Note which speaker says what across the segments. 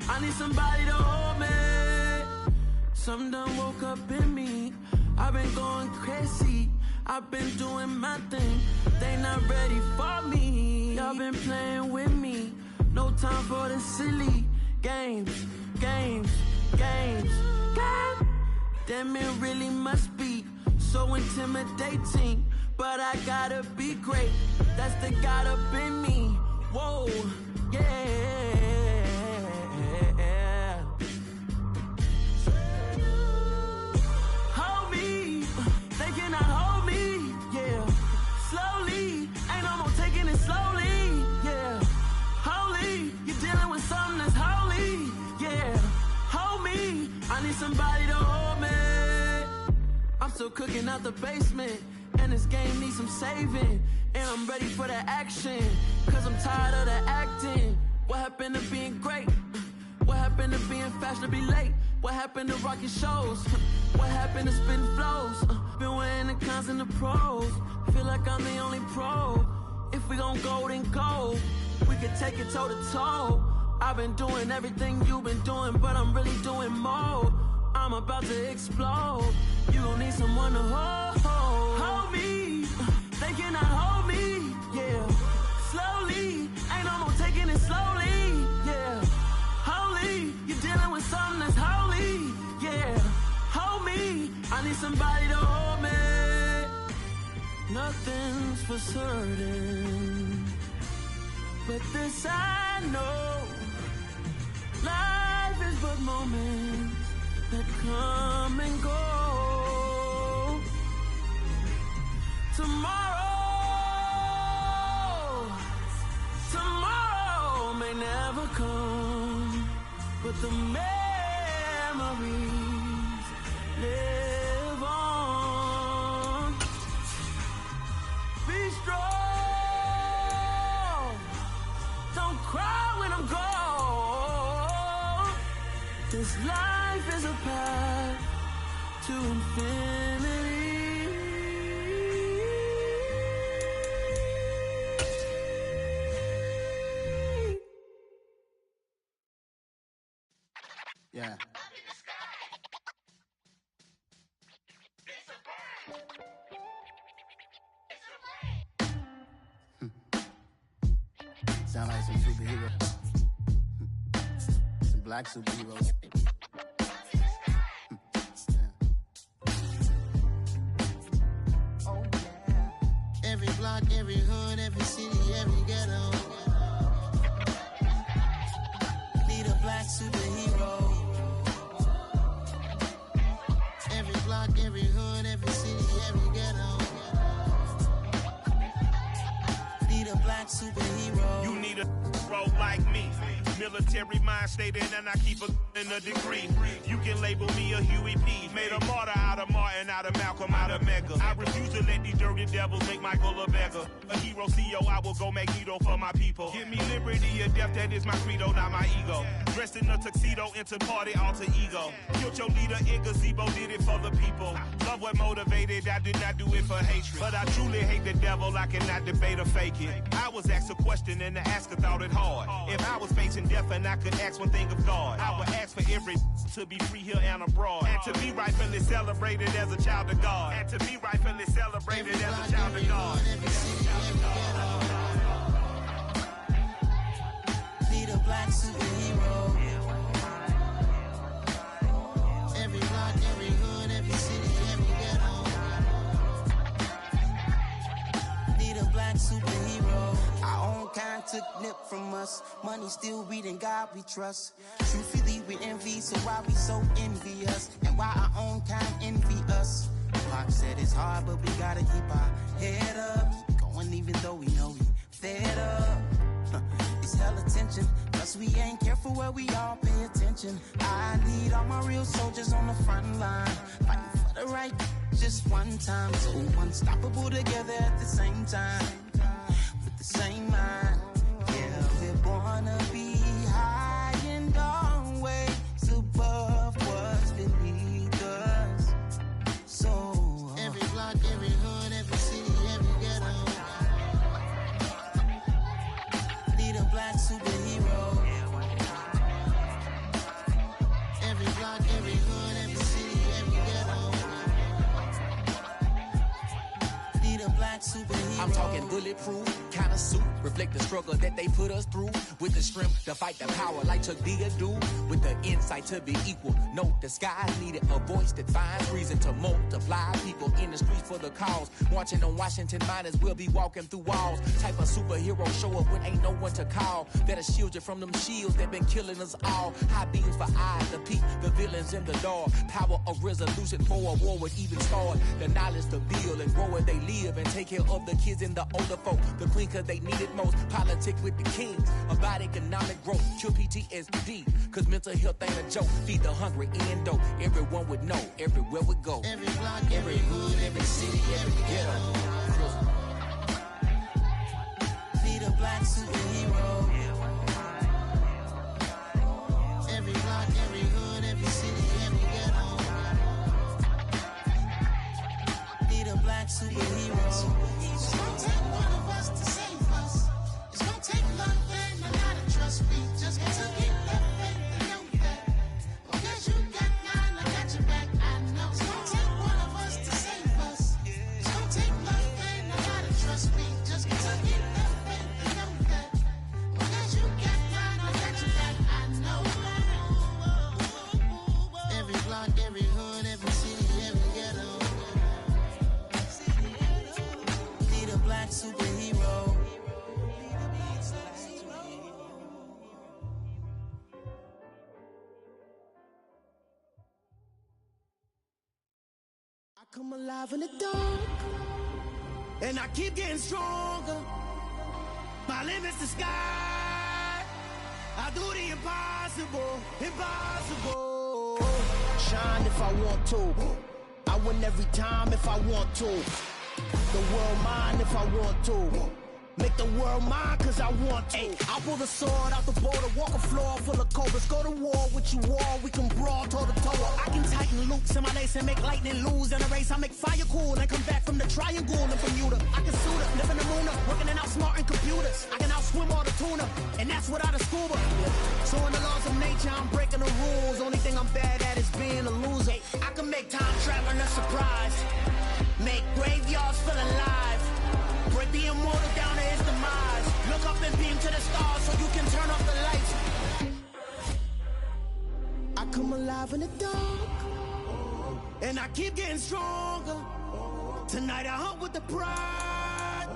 Speaker 1: I need somebody to hold me. Something done woke up in me. I've been going crazy. I've been doing my thing. They not ready for me. Y'all been playing with me. No time for the silly games. Damn, it really must be so intimidating. But I gotta be great. That's the God up in me. Whoa, yeah. Hold me, they cannot hold me, yeah. Slowly, ain't no more taking it slowly, yeah. Holy, you're dealing with something that's holy, yeah. Hold me, I need somebody to hold me. I'm still cooking out the basement, and this game needs some saving. And I'm ready for the action, cause I'm tired of the acting. What happened to being great? What happened to being fashionably late? What happened to rocking shows? What happened to spitting flows? Been weighing the cons and the pros. Feel like I'm the only pro. If we gon' go, then go. We can take it toe to toe. I've been doing everything you've been doing, but I'm really doing more. I'm about to explode. You gon' need someone to hold me. They cannot hold me, yeah. Slowly, ain't no more taking it slowly, yeah. Holy, you're dealing with something that's holy, yeah. Hold me, I need somebody to hold me. Nothing's for certain, but this I know. Life is but moments that come and go. Tomorrow may never come, but the memories live on. Be strong, don't cry when I'm gone. This life is a path to infinity.
Speaker 2: Yeah. Sound like some superheroes. Some black superheroes. Oh, yeah. Every block, every hood, every city, every ghetto. Need a black superhero. Every block, every hood, every city, every ghetto. Need a black superhero.
Speaker 3: You need a role like me. Military mind state and I keep a in a degree. You can label me a Huey P. Made a martyr out of Martin, out of Malcolm, out of Mega. I refuse to let these dirty devils make Michael a beggar. A hero CEO, I will go Magneto for my people. Give me liberty or death, that is my credo, not my ego. Dressed in a tuxedo, into party, alter ego. Killed your leader in gazebo, did it for the people. Love what motivated, I did not do it for hatred. But I truly hate the devil, I cannot debate or fake it. I was asked a question and the asker thought it hard. If I was facing death and I could ask one thing of God, I would ask for every to be free here and abroad. And to be rightfully celebrated as a child of God. And to be rightfully celebrated as a child of God.
Speaker 2: Need a black superhero. Every block, every hood, every city, every ghetto. Need a black superhero. Our own kind took nip from us. Money still reading God we trust. Truthfully we envy, so why we so envious? And why our own kind envy us? Pac said it's hard, but we gotta keep our head up. Going even though we know we fed up. It's hell attention, plus we ain't careful where we all pay attention. I need all my real soldiers on the front line, fighting for the right just one time. So unstoppable together at the same time, with the same mind. Yeah, we're born to be high and always above what's beneath us. So every block, every hood, every city, every ghetto. Need a black superhero. black superhero.
Speaker 4: I'm talking bulletproof, kind of suit, reflect the struggle that they put us through. With the strength to fight the power like Chuck D do. With the insight to be equal, no disguise needed. A voice that finds reason to multiply. People in the streets for the cause. Marching on Washington miners, we'll be walking through walls. Type of superhero show up when ain't no one to call. That'll shield you from them shields that been killing us all. High beams for eyes, the peak, the villains in the dark. Power of resolution for a war would even start. The knowledge to build and grow where they live and take care of the kids and the older folk. The queen cause they need it most. Politic with the kings. About economic growth. Cure PTSD. Cause mental health ain't a joke. Feed the hungry and dope. Everyone would know. Everywhere we go.
Speaker 2: Every block, every hood, every city, every ghetto. Need a black superhero. Every block, every hood, every city, every ghetto. Need a black superhero. It's gonna take one of us to save us. It's gonna take love and a lot of trust. We just got to get that faith and know that. Because you got mine, I got your back. I know. It's gonna take one of us to save us. It's gonna take love and a lot of trust. We just got to get that faith and know that. Because you got mine, I got your back. I know. Every block, every hood, every city, every ghetto. Need a black superhero.
Speaker 1: I come alive in the dark, and I keep getting stronger. My limit's the sky. I do the impossible, impossible. Shine if I want to. I win every time if I want to. The world mine if I want to. Make the world mine cause I want to. I pull the sword out the border, walk a floor full of cobras. Go to war with you all, we can brawl toe to toe. I can tighten loops in my lace and make lightning lose in a race. I make fire cool and come back from the triangle in Bermuda. I can suit up, live in the moon up, working and outsmarting computers. I can outswim all the tuna, and that's without a scuba. So in the laws of nature, I'm breaking the rules. Only thing I'm bad at is being a loser. I can make time traveling a surprise. Make graveyards feel alive. Break the immortal down to his demise. Look up and beam to the stars so you can turn off the lights. I come alive in the dark, and I keep getting stronger. Tonight I hunt with the pride.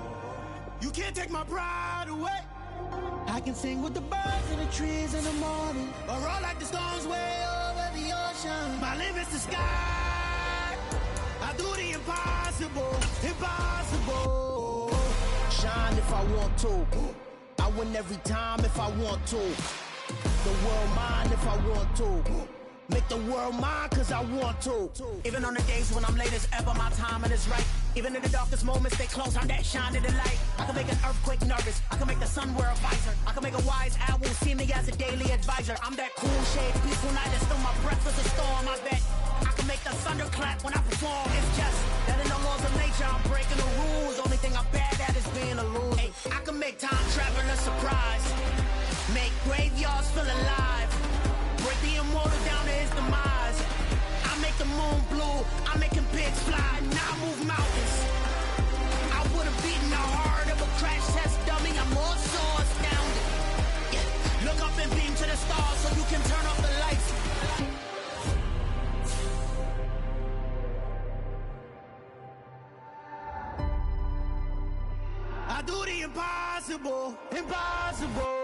Speaker 1: You can't take my pride away. I can sing with the birds and the trees in the morning, or roll like the storms way over the ocean. My limit's the sky. I do the impossible, impossible. Shine if I want to. I win every time if I want to. The world mine if I want to. Make the world mine cause I want to. Even on the days when I'm late as ever, my timing is right. Even in the darkest moments, stay close, I'm that shine in the light. I can make an earthquake nervous, I can make the sun wear a visor. I can make a wise owl see me as a daily advisor. I'm that cool shade, peaceful night, and still my breath is a storm, I bet. I can make the thunder clap when I perform. It's just that in the laws of nature, I'm breaking the rules. Only thing I'm bad at is being a loser. Hey, I can make time travel a surprise. Make graveyards feel alive. Break the immortal down to his demise. I make the moon blue. I'm making pigs fly. Now I move mountains. I would've beaten the heart of a crash test dummy. I'm more so astounded. Yeah. Look up and beam to the stars so you can turn off the lights. I do the impossible, impossible.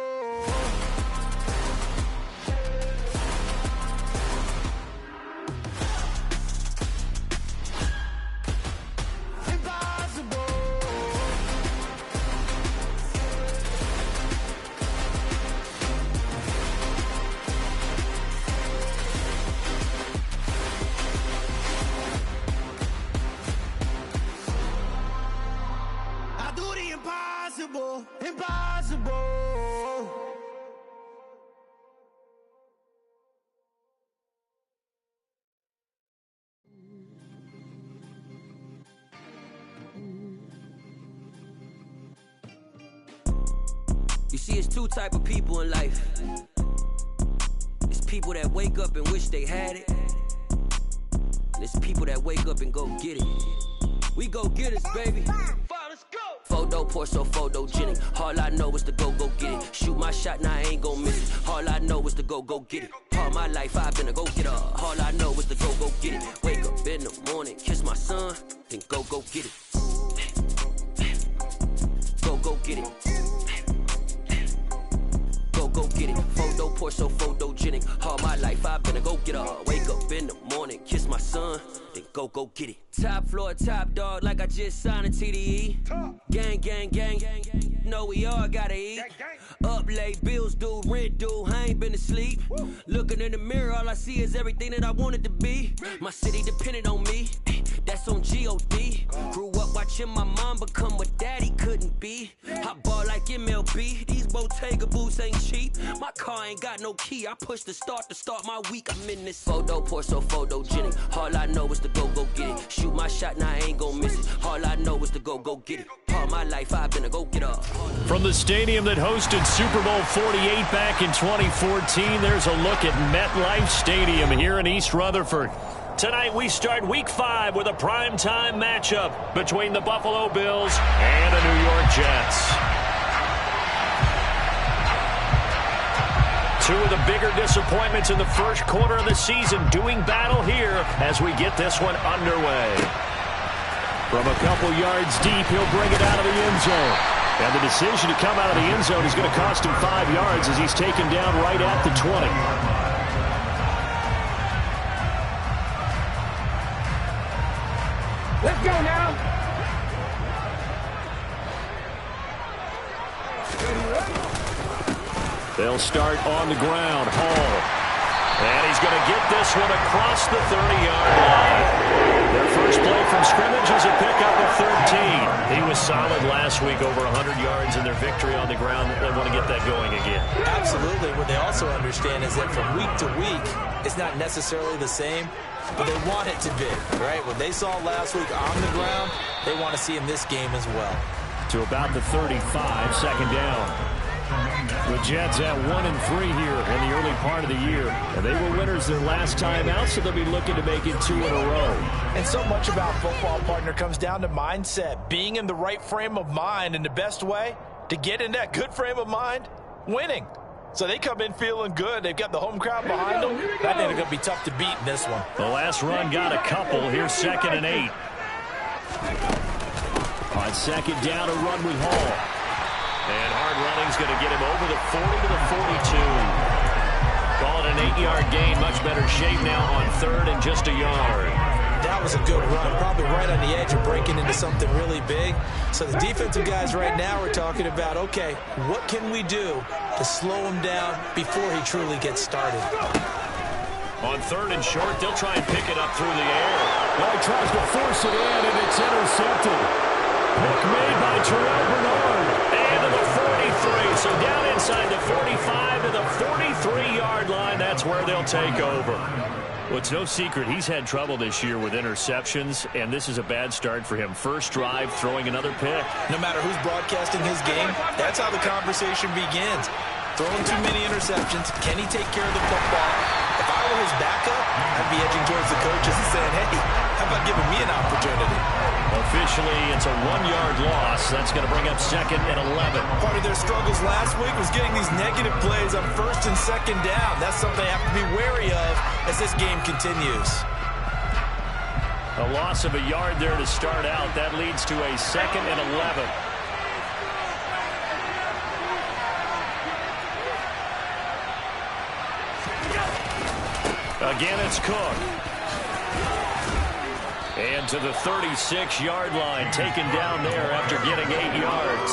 Speaker 1: Impossible, impossible.
Speaker 5: You see, it's two type of people in life. It's people that wake up and wish they had it. And it's people that wake up and go get it. We go get it, baby. Photo poor, so photogenic. All I know is to go get it. Shoot my shot, now I ain't gon' miss it. All I know is to go get it. All my life I've been a go getter. All I know is to go get it. Wake up in the morning, kiss my son, then go get it. Go get it. Go get it. Photo poor, so photogenic. All my life I've been a go getter. Wake up in the morning, kiss my son, then go get it. Top floor, top dog, like I just signed a TDE. Gang, gang, gang, gang, gang. Know we all gotta eat. Up late, bills due, rent due, I ain't been asleep. Looking in the mirror, all I see is everything that I wanted to be. My city depended on me, that's on G.O.D. Grew up watching my mom become what daddy couldn't be. I ball like MLB, these Bottega boots ain't cheap. My car ain't got no key, I push the start to start my week. I'm in this photo poor, so photogenic. All I know is to go get it. Shoot my shot, now I ain't gon' miss it. All I know is to go get it. All my life I've been a go getter.
Speaker 6: From the stadium that hosted Super Bowl 48 back in 2014, there's a look at MetLife Stadium here in East Rutherford. Tonight we start Week 5 with a primetime matchup between the Buffalo Bills and the New York Jets. Two of the bigger disappointments in the first quarter of the season doing battle here as we get this one underway. From a couple yards deep, he'll bring it out of the end zone. And the decision to come out of the end zone is going to cost him 5 yards as he's taken down right at the 20.
Speaker 7: Let's go now.
Speaker 6: They'll start on the ground. Hall. And he's going to get this one across the 30-yard line. Their first play from scrimmage is a pickup of 13. He was solid last week, over 100 yards in their victory on the ground. They want to get that going again.
Speaker 8: Absolutely. What they also understand is that from week to week, it's not necessarily the same, but they want it to be, right? What they saw last week on the ground, they want to see in this game as well.
Speaker 6: To about the 35, second down. The Jets at 1-3 here in the early part of the year. And they were winners their last time out, so they'll be looking to make it 2 in a row.
Speaker 9: And so much about football, partner, comes down to mindset. Being in the right frame of mind, and the best way to get in that good frame of mind, winning. So they come in feeling good. They've got the home crowd behind them. I think they're going to be tough to beat in this one.
Speaker 6: The last run got a couple. Here's 2nd and 8. On second down, a run with Hall. And hard running's going to get him over the 40 to the 42. Call it an 8-yard gain. Much better shape now on 3rd and just a yard.
Speaker 8: That was a good run, probably right on the edge of breaking into something really big. So the defensive guys right now are talking about, okay, what can we do to slow him down before he truly gets started?
Speaker 6: On 3rd and short, they'll try and pick it up through the air. Well, he tries to force it in, and it's intercepted. Pick made by Terrell Bernard. And to the 43. So down inside the 45 to the 43-yard line. That's where they'll take over. Well, it's no secret he's had trouble this year with interceptions, and this is a bad start for him. First drive, throwing another pick.
Speaker 9: No matter who's broadcasting his game, that's how the conversation begins. Throwing too many interceptions. Can he take care of the football? If I were his backup, I'd be edging towards the coaches and saying, hey, how about giving me an opportunity?
Speaker 6: Officially, it's a 1-yard loss. That's going to bring up 2nd and 11.
Speaker 9: Part of their struggles last week was getting these negative plays on 1st and 2nd down. That's something they have to be wary of as this game continues.
Speaker 6: A loss of a yard there to start out. That leads to a 2nd and 11. Again, it's Cook. And to the 36-yard line, taken down there after getting 8 yards.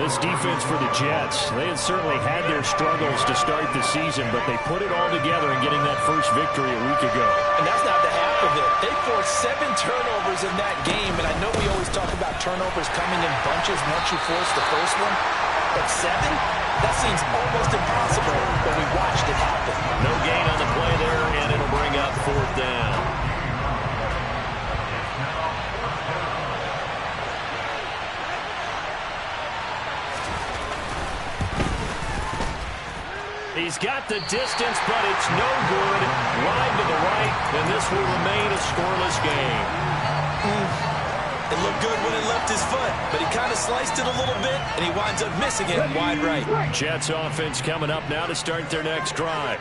Speaker 6: This defense for the Jets, they had certainly had their struggles to start the season, but they put it all together in getting that first victory a week ago.
Speaker 9: And that's not the half of it. They forced 7 turnovers in that game, and I know we always talk about turnovers coming in bunches once you force the first one, but 7? That seems almost impossible, but we watched it happen.
Speaker 6: No gain on the play there, and it'll bring up 4th down. He's got the distance, but it's no good. Line to the right, and this will remain a scoreless game.
Speaker 8: It looked good when it left his foot, but he kind of sliced it a little bit, and he winds up missing it wide right.
Speaker 6: Jets offense coming up now to start their next drive.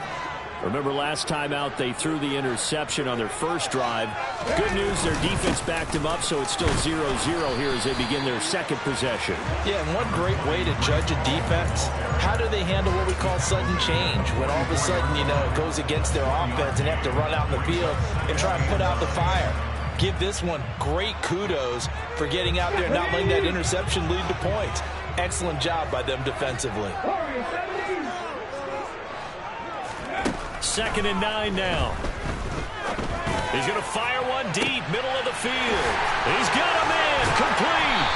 Speaker 6: Remember last time out they threw the interception on their first drive. Good news, their defense backed them up, so it's still 0-0 here as they begin their second possession.
Speaker 9: Yeah, and one great way to judge a defense, how do they handle what we call sudden change? When all of a sudden, you know, it goes against their offense and they have to run out in the field and try and put out the fire. Give this one great kudos for getting out there and not letting that interception lead to points. Excellent job by them defensively.
Speaker 6: 2nd and 9 now. He's going to fire one deep, middle of the field. He's got a man, complete.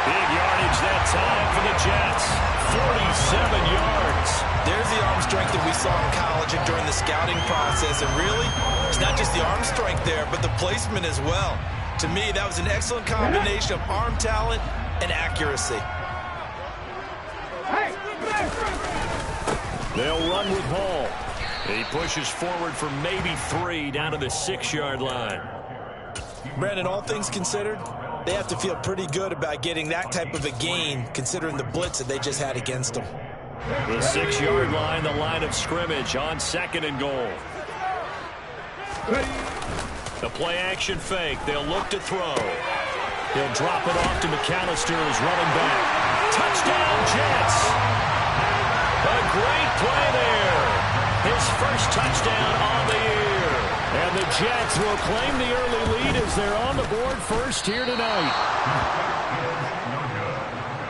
Speaker 6: Big yardage that time for the Jets. 47 yards.
Speaker 8: There's the arm strength that we saw in college and during the scouting process. And really, it's not just the arm strength there, but the placement as well. To me, that was an excellent combination of arm talent and accuracy.
Speaker 6: They'll run with Hall. He pushes forward for maybe 3 down to the 6-yard line.
Speaker 8: Brandon, all things considered, they have to feel pretty good about getting that type of a gain considering the blitz that they just had against them.
Speaker 6: The 6-yard line, the line of scrimmage on 2nd and goal. The play action fake. They'll look to throw. He'll drop it off to McAllister as running back. Touchdown, Jets! A great play there. His first touchdown on the year. And the Jets will claim the early lead as they're on the board first here tonight.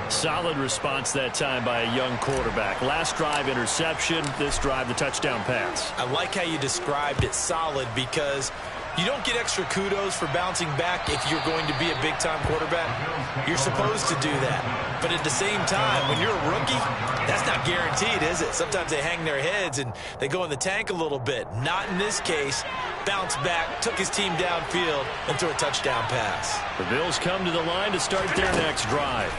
Speaker 6: Solid response that time by a young quarterback. Last drive, interception. This drive, the touchdown pass.
Speaker 8: I like how you described it, solid, because you don't get extra kudos for bouncing back if you're going to be a big-time quarterback. You're supposed to do that. But at the same time, when you're a rookie, that's not guaranteed, is it? Sometimes they hang their heads and they go in the tank a little bit. Not in this case. Bounced back, took his team downfield, and threw a touchdown pass.
Speaker 6: The Bills come to the line to start their next drive.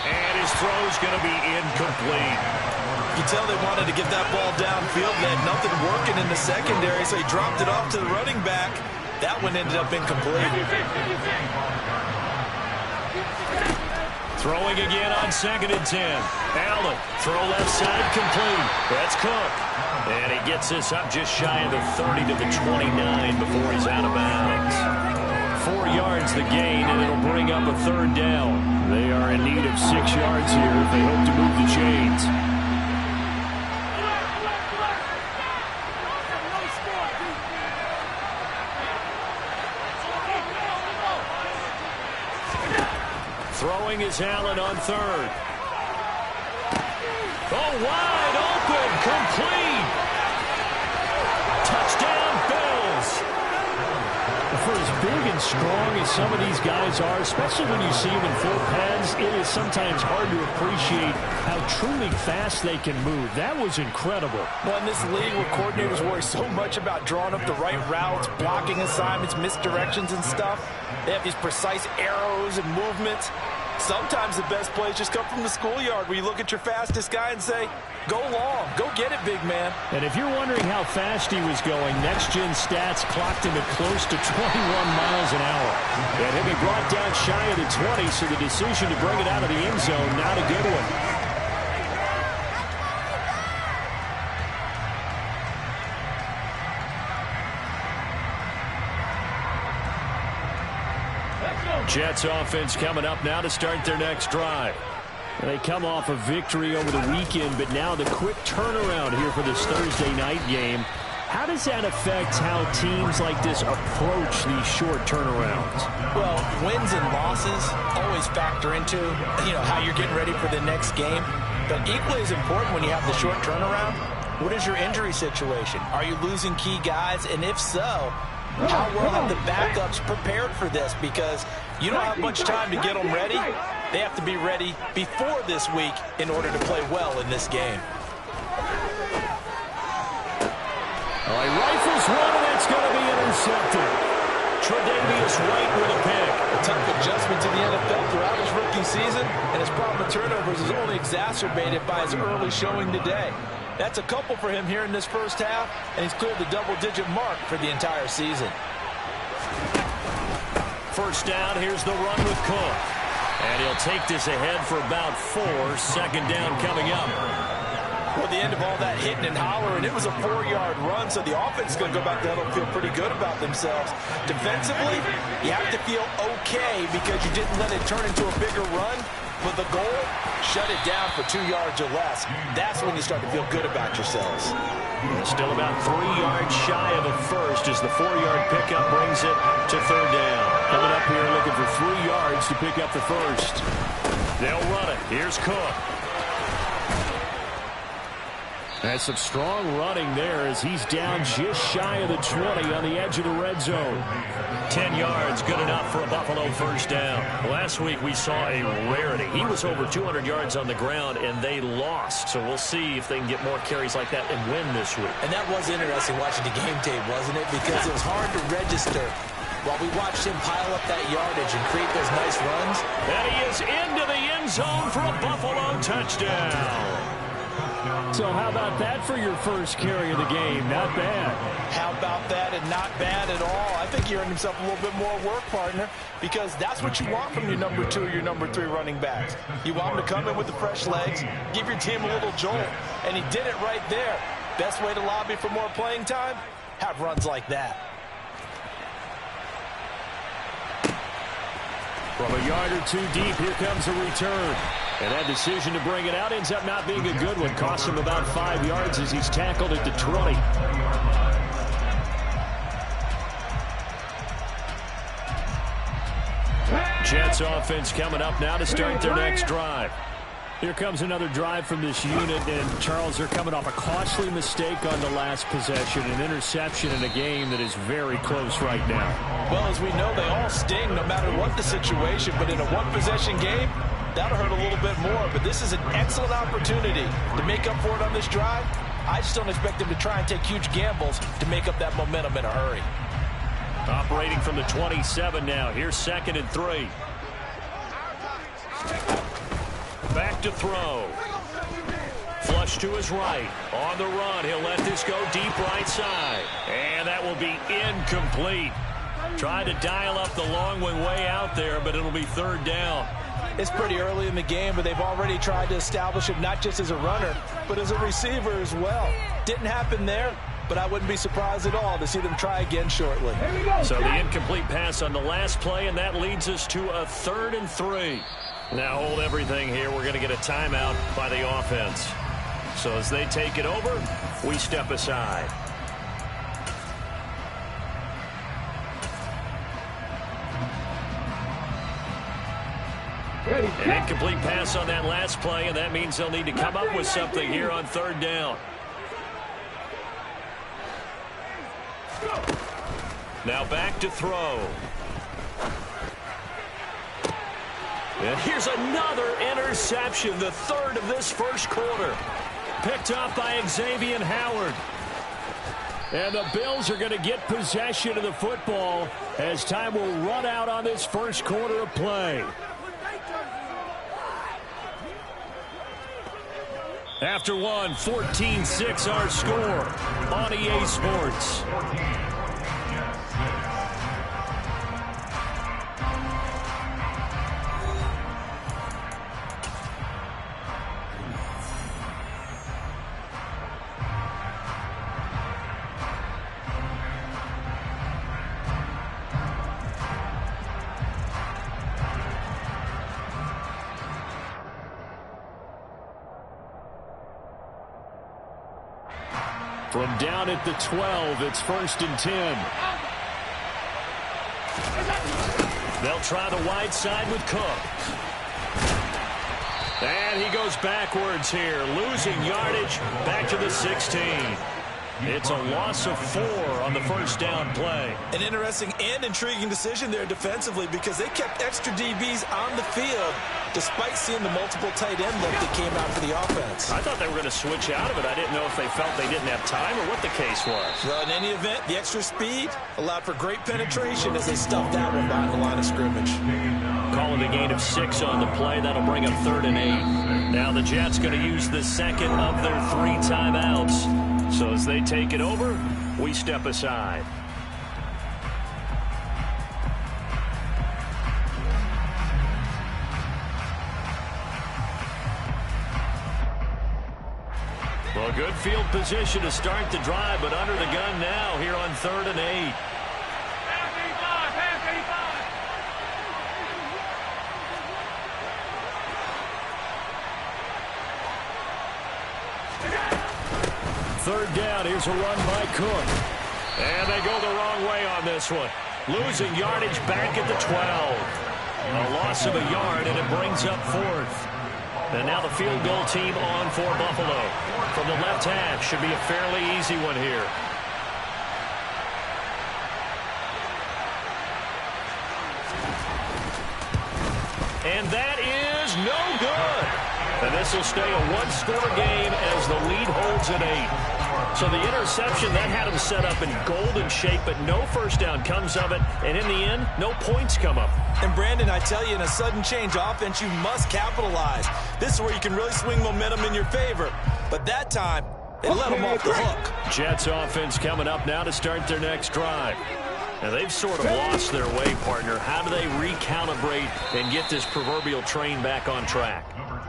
Speaker 6: And his throw's going to be incomplete.
Speaker 8: You tell they wanted to get that ball downfield. They had nothing working in the secondary, so he dropped it off to the running back. That one ended up incomplete.
Speaker 6: Throwing again on 2nd and 10. Allen, throw left side, complete. That's Cook. And he gets this up just shy of the 30 to the 29 before he's out of bounds. 4 yards the gain, and it'll bring up a 3rd down. They are in need of 6 yards here if they hope to move the chains. Throwing is Allen on 3rd. Oh, wide open, complete. Touchdown, Bills. For as big and strong as some of these guys are, especially when you see them in full pads, it is sometimes hard to appreciate how truly fast they can move. That was incredible.
Speaker 9: Well, in this league where coordinators worry so much about drawing up the right routes, blocking assignments, misdirections and stuff, they have these precise arrows and movements. Sometimes the best plays just come from the schoolyard where you look at your fastest guy and say, go long, go get it, big man.
Speaker 6: And if you're wondering how fast he was going, next-gen stats clocked him at close to 21 miles an hour. And he'll be brought down shy of the 20, so the decision to bring it out of the end zone, not a good one. Jets offense coming up now to start their next drive. They come off a victory over the weekend, but now the quick turnaround here for this Thursday night game. How does that affect how teams like this approach these short turnarounds?
Speaker 9: Well, wins and losses always factor into, how you're getting ready for the next game. But equally as important when you have the short turnaround, what is your injury situation? Are you losing key guys? And if so, how well have the backups prepared for this? Because you don't have much time to get them ready. They have to be ready before this week in order to play well in this game.
Speaker 6: He rifles one, and that's going to be intercepted. Tre'Davious White with a pick.
Speaker 9: A tough adjustment to the NFL throughout his rookie season, and his problem with turnovers is only exacerbated by his early showing today. That's a couple for him here in this first half, and he's cleared the double-digit mark for the entire season.
Speaker 6: first down. Here's the run with Cook. And he'll take this ahead for about 4. Second down coming up.
Speaker 9: Well, the end of all that hitting and hollering, it was a 4-yard run, so the offense is going to go back to huddle and feel pretty good about themselves. Defensively, you have to feel okay because you didn't let it turn into a bigger run. But the goal, shut it down for 2 yards or less. That's when you start to feel good about yourselves.
Speaker 6: Still about 3 yards shy of a first as the 4-yard pickup brings it to third down.
Speaker 7: Coming up here looking for 3 yards to pick up the first.
Speaker 6: They'll run it. Here's Cook.
Speaker 7: That's some strong running there as he's down just shy of the 20 on the edge of the red zone.
Speaker 6: 10 yards, good enough for a Buffalo first down. Last week we saw a rarity. He was over 200 yards on the ground, and they lost. So we'll see if they can get more carries like that and win this week.
Speaker 8: And that was interesting watching the game tape, wasn't it? Because it was hard to register while we watched him pile up that yardage and create those nice runs.
Speaker 6: And he is into the end zone for a Buffalo touchdown.
Speaker 7: So how about that for your first carry of the game? Not bad.
Speaker 9: How about that and not bad at all? I think he earned himself a little bit more work, partner, because that's what you want from your number 2 or your number 3 running backs. You want him to come in with the fresh legs, give your team a little jolt, and he did it right there. Best way to lobby for more playing time? Have runs like that.
Speaker 7: From a yard or 2 deep, here comes a return. And that decision to bring it out ends up not being a good one. Costs him about 5 yards as he's tackled at the 20. Jets offense coming up now to start their next drive. Here comes another drive from this unit, and Charles, they're coming off a costly mistake on the last possession, an interception in a game that is very close right now.
Speaker 9: Well, as we know, they all sting no matter what the situation, but in a one-possession game, that'll hurt a little bit more. But this is an excellent opportunity to make up for it on this drive. I just don't expect them to try and take huge gambles to make up that momentum in a hurry.
Speaker 6: Operating from the 27 now. Here's 2nd and 3. Back to throw. Flush to his right. On the run, he'll let this go deep right side. And that will be incomplete. Tried to dial up the long one way out there, but it'll be third down.
Speaker 9: It's pretty early in the game, but they've already tried to establish him not just as a runner, but as a receiver as well. Didn't happen there, but I wouldn't be surprised at all to see them try again shortly.
Speaker 6: So the incomplete pass on the last play, and that leads us to a 3rd and 3. Now hold everything here. We're going to get a timeout by the offense. So as they take it over, we step aside. An incomplete pass on that last play, and that means they'll need to come up with something here on 3rd down. Now back to throw. And here's another interception, the 3rd of this first quarter. Picked off by Xavier Howard. And the Bills are going to get possession of the football as time will run out on this first quarter of play. After one, 14-6 our score on EA Sports. From down at the 12, it's 1st and 10. They'll try the wide side with Cook. And he goes backwards here, losing yardage back to the 16. It's a loss of 4 on the first down play.
Speaker 9: An interesting and intriguing decision there defensively because they kept extra DBs on the field despite seeing the multiple tight end look that came out for the offense.
Speaker 6: I thought they were going to switch out of it. I didn't know if they felt they didn't have time or what the case was.
Speaker 9: Well, in any event, the extra speed allowed for great penetration as they stuffed that one behind the line of scrimmage.
Speaker 6: Calling a gain of 6 on the play. That'll bring up 3rd and 8. Now the Jets going to use the second of their 3 timeouts. So as they take it over, we step aside.
Speaker 7: Well, good field position to start the drive, but under the gun now here on 3rd and 8. Third down, here's a run by Cook. And they go the wrong way on this one. Losing yardage back at the 12. A loss of a yard, and it brings up 4th. And now the field goal team on for Buffalo. From the left half, should be a fairly easy one here. And that is no good. And this will stay a one-score game as the lead holds at 8. So the interception, that had him set up in golden shape, but no first down comes of it. And in the end, no points come up.
Speaker 9: And Brandon, I tell you, in a sudden change offense, you must capitalize. This is where you can really swing momentum in your favor. But that time, they let them off the hook.
Speaker 7: Jets offense coming up now to start their next drive. And they've sort of lost their way, partner. How do they recalibrate and get this proverbial train back on track?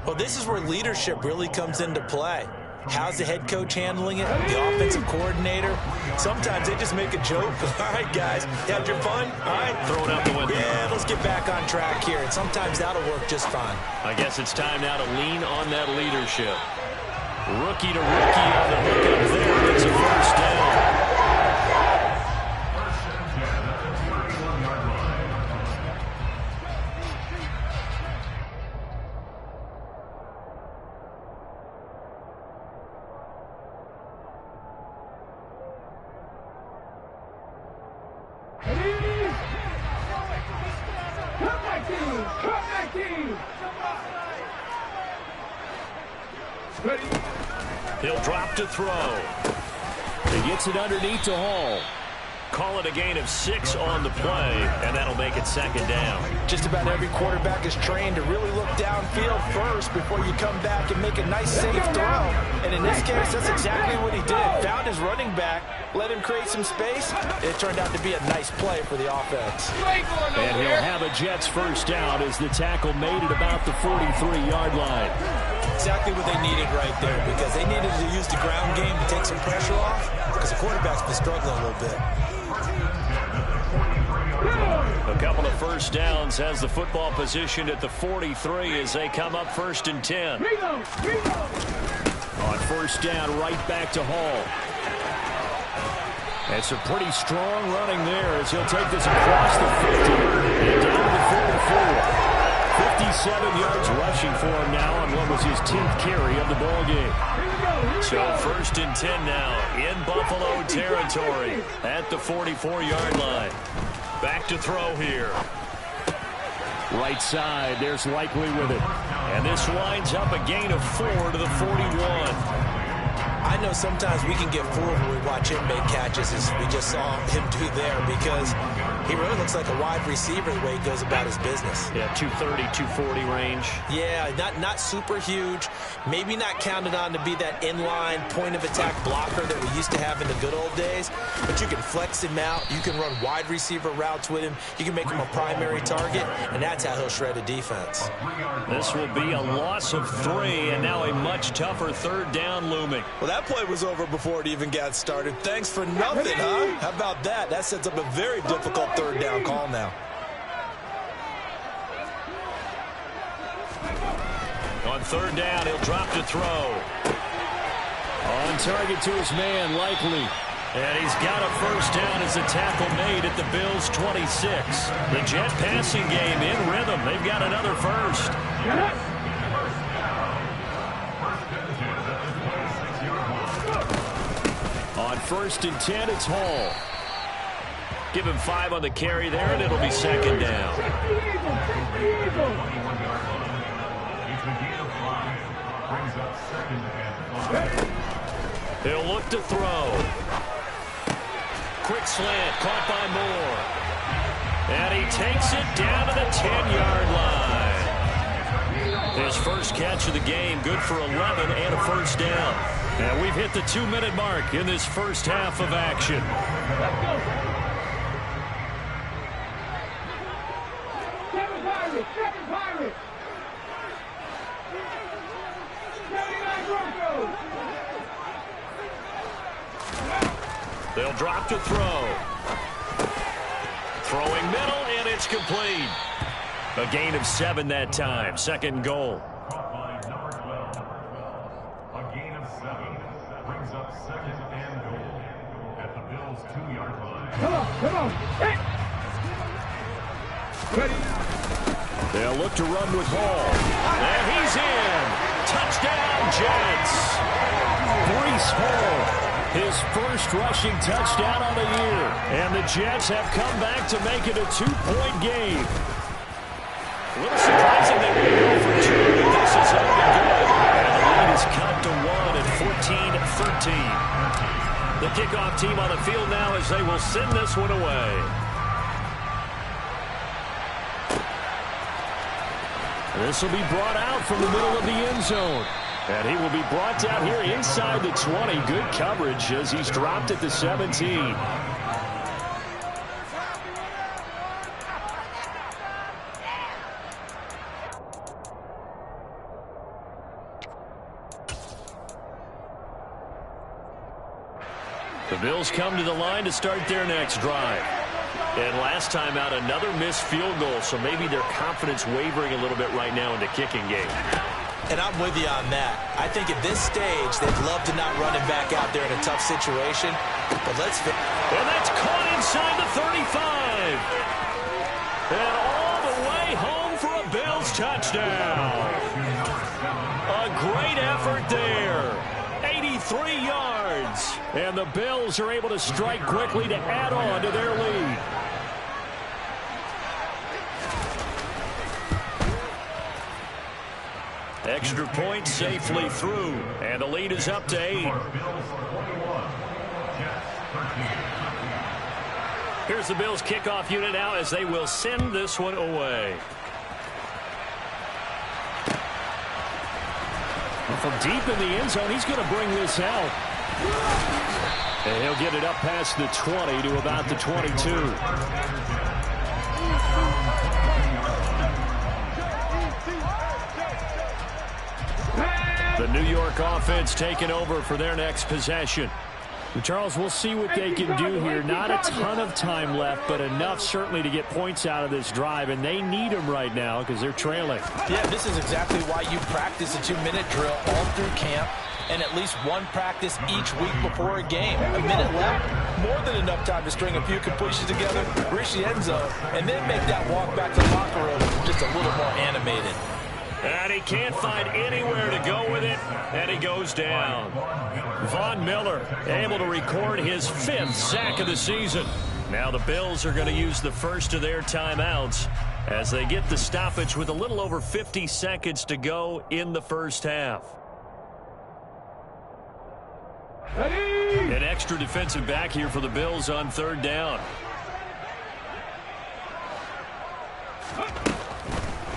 Speaker 9: Well, this is where leadership really comes into play. How's the head coach handling it? The offensive coordinator? Sometimes they just make a joke. All right, guys, you had your fun? All right.
Speaker 7: Throw it out the window.
Speaker 9: Yeah, let's get back on track here. And sometimes that'll work just fine.
Speaker 7: I guess it's time now to lean on that leadership. Rookie to rookie on the hook up there. It's a first down. He'll drop to throw. He gets it underneath to Hall. Call it a gain of 6 on the play, and that'll make it 2nd down.
Speaker 9: Just about every quarterback is trained to really look downfield first before you come back and make a nice, safe throw. And in this case, that's exactly what he did. Found his running back, let him create some space. It turned out to be a nice play for the offense.
Speaker 7: And he'll have a Jets first down as the tackle made it about the 43-yard line.
Speaker 9: Exactly what they needed right there, because they needed to use the ground game to take some pressure off, because the quarterback's been struggling a little bit.
Speaker 7: A couple of first downs has the football position at the 43 as they come up 1st and 10. On first down, right back to Hall. It's a pretty strong running there as he'll take this across the 50 and down to the 44. 57 yards rushing for him now on what was his 10th carry of the ball game. So 1st and 10 now in Buffalo territory at the 44-yard line. Back to throw here. Right side, there's Likely with it. And this winds up a gain of 4 to the 41.
Speaker 9: I know sometimes we can get fooled when we watch him make catches, as we just saw him do there, because he really looks like a wide receiver the way he goes about his business.
Speaker 7: Yeah, 230, 240 range.
Speaker 9: Yeah, not super huge. Maybe not counted on to be that inline point-of-attack blocker that we used to have in the good old days, but you can flex him out. You can run wide receiver routes with him. You can make him a primary target, and that's how he'll shred a defense.
Speaker 7: This will be a loss of 3, and now a much tougher 3rd down looming.
Speaker 9: Well, that play was over before it even got started. Thanks for nothing, huh? How about that? That sets up a very difficult 3rd down call now.
Speaker 7: On 3rd down, he'll drop to throw. On target to his man, Likely. And he's got a first down as a tackle made at the Bills' 26. The Jet passing game in rhythm. They've got another first. On 1st and 10, it's Hall. Give him 5 on the carry there, and it'll be 2nd down. He'll look to throw. Quick slant, caught by Moore. And he takes it down to the 10-yard line. His first catch of the game, good for 11 and a first down. And we've hit the 2-minute mark in this first half of action. They'll drop to throw. Throwing middle, and it's complete. A gain of 7 that time. Second and goal.
Speaker 10: A gain of 7 brings up second and goal at the Bills' 2-yard line. Come on. Hey. Ready.
Speaker 7: They'll look to run with ball. And he's in. Touchdown, Jets. Breece Hall, his first rushing touchdown of the year. And the Jets have come back to make it a 2-point game. A little surprising they won't go for 2. This is looking good. And the lead is cut to 1 at 14-13. The kickoff team on the field now as they will send this one away. This will be brought out from the middle of the end zone. And he will be brought down here inside the 20. Good coverage as he's dropped at the 17. The Bills come to the line to start their next drive. And last time out, another missed field goal, so maybe their confidence wavering a little bit right now in the kicking game.
Speaker 8: And I'm with you on that. I think at this stage, they'd love to not run him back out there in a tough situation. But let's...
Speaker 7: And that's caught inside the 35. And all the way home for a Bills touchdown. A great effort there. 83 yards. And the Bills are able to strike quickly to add on to their lead. Extra point safely through. And the lead is up to 8. Here's the Bills kickoff unit now as they will send this one away. From deep in the end zone, he's going to bring this out. And he'll get it up past the 20 to about the 22. The New York offense taking over for their next possession. Charles, we'll see what they can do here. Not a ton of time left, but enough certainly to get points out of this drive, and they need them right now because they're trailing.
Speaker 9: Yeah, this is exactly why you practice a 2-minute drill all through camp and at least one practice each week before a game. A minute left, more than enough time to string a few completions together, reach the end zone, and then make that walk back to the locker room just a little more animated.
Speaker 7: And he can't find anywhere to go with it, and he goes down. Von Miller able to record his 5th sack of the season. Now the Bills are going to use the first of their timeouts as they get the stoppage with a little over 50 seconds to go in the first half. An extra defensive back here for the Bills on 3rd down.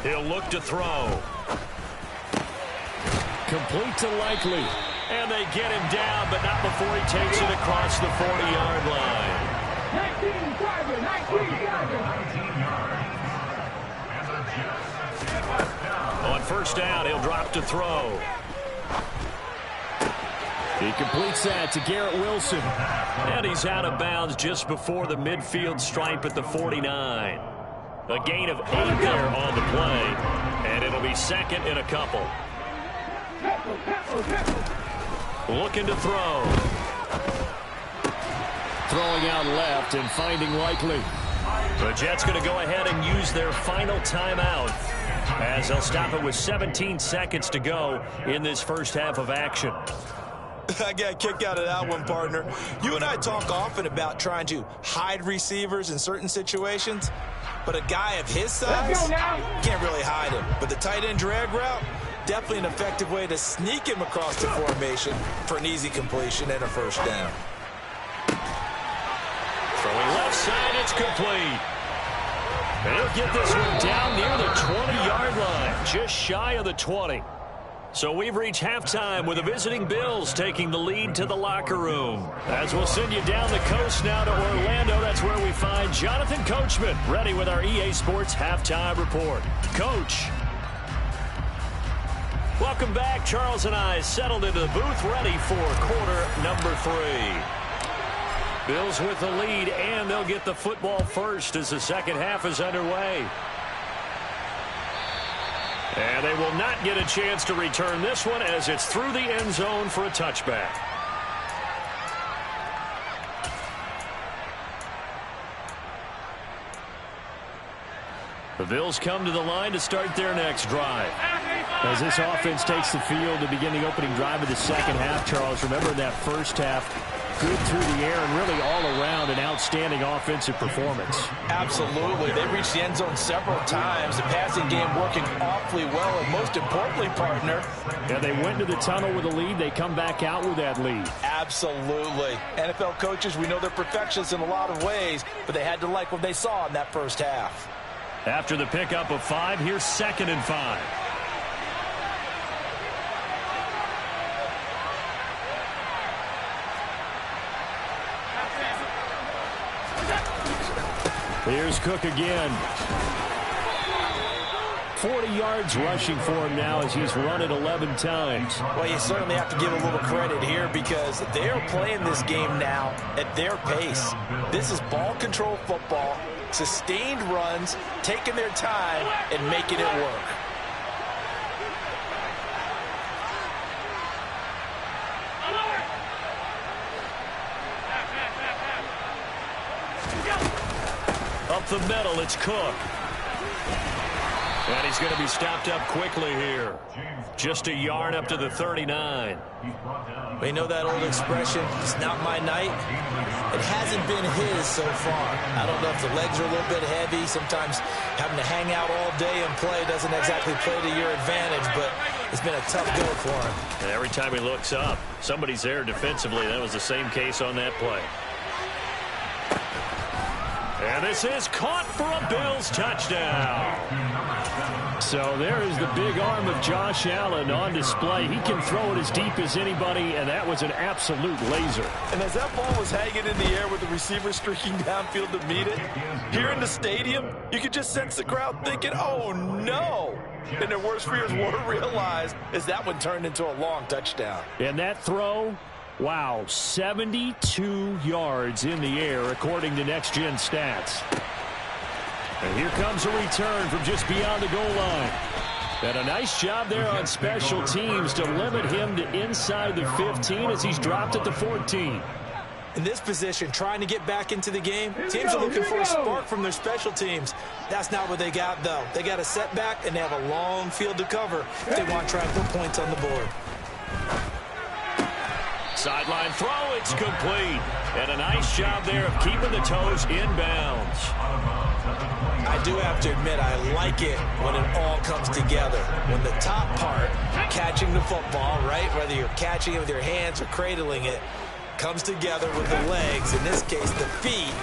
Speaker 7: He'll look to throw. Complete to Likely. And they get him down, but not before he takes it across the 40-yard line. 19 On 1st down, he'll drop to throw. He completes that to Garrett Wilson. And he's out of bounds just before the midfield stripe at the 49. A gain of 8 there on the play. And it'll be second and a couple. Looking to throw. Throwing out left and finding Likely. The Jets going to go ahead and use their final timeout as they'll stop it with 17 seconds to go in this first half of action.
Speaker 8: I got a kick out of that one, partner. You and I talk often about trying to hide receivers in certain situations, but a guy of his size can't really hide him. But the tight end drag route, definitely an effective way to sneak him across the formation for an easy completion and a 1st down.
Speaker 7: Throwing left side, it's complete. And he'll get this one down near the 20-yard line, just shy of the 20. So we've reached halftime with the visiting Bills taking the lead to the locker room. As we'll send you down the coast now to Orlando, that's where we find Jonathan Coachman, ready with our EA Sports Halftime Report. Coach. Welcome back. Charles and I settled into the booth ready for quarter number 3. Bills with the lead, and they'll get the football first as the second half is underway. And they will not get a chance to return this one as it's through the end zone for a touchback. The Bills come to the line to start their next drive. As this offense takes the field to begin the opening drive of the second half, Charles, remember that first half, good through the air and really all around an outstanding offensive performance.
Speaker 9: Absolutely. They reached the end zone several times. The passing game working awfully well, and most importantly, partner.
Speaker 7: Yeah, they went into the tunnel with a lead. They come back out with that lead.
Speaker 9: Absolutely. NFL coaches, we know they're perfectionists in a lot of ways, but they had to like what they saw in that first half.
Speaker 7: After the pickup of 5, here's 2nd and 5. Here's Cook again. 40 yards rushing for him now as he's run it 11 times.
Speaker 9: Well, you certainly have to give a little credit here because they're playing this game now at their pace. This is ball control football, sustained runs, taking their time, and making it work.
Speaker 7: Up the middle, it's Cook. And he's going to be stopped up quickly here. Just a yard up to the 39.
Speaker 9: We know that old expression, it's not my night. It hasn't been his so far. I don't know if the legs are a little bit heavy. Sometimes having to hang out all day and play doesn't exactly play to your advantage, but it's been a tough go for him.
Speaker 7: And every time he looks up, somebody's there defensively. That was the same case on that play. And this is caught for a Bills touchdown. So there is the big arm of Josh Allen on display. He can throw it as deep as anybody, and that was an absolute laser.
Speaker 9: And as that ball was hanging in the air with the receiver streaking downfield to meet it, here in the stadium, you could just sense the crowd thinking, oh, no. And their worst fears were realized as that one turned into a long touchdown.
Speaker 7: And that throw, wow, 72 yards in the air, according to Next Gen Stats. And here comes a return from just beyond the goal line. And a nice job there on special teams to limit him to inside the 15 as he's dropped at the 14.
Speaker 9: In this position, trying to get back into the game, teams are looking for a spark from their special teams. That's not what they got, though. They got a setback, and they have a long field to cover if they want to try and put points on the board.
Speaker 7: Sideline throw, it's complete. And a nice job there of keeping the toes inbounds.
Speaker 9: I do have to admit, I like it when it all comes together. When the top part, catching the football, right, whether you're catching it with your hands or cradling it, comes together with the legs, in this case the feet,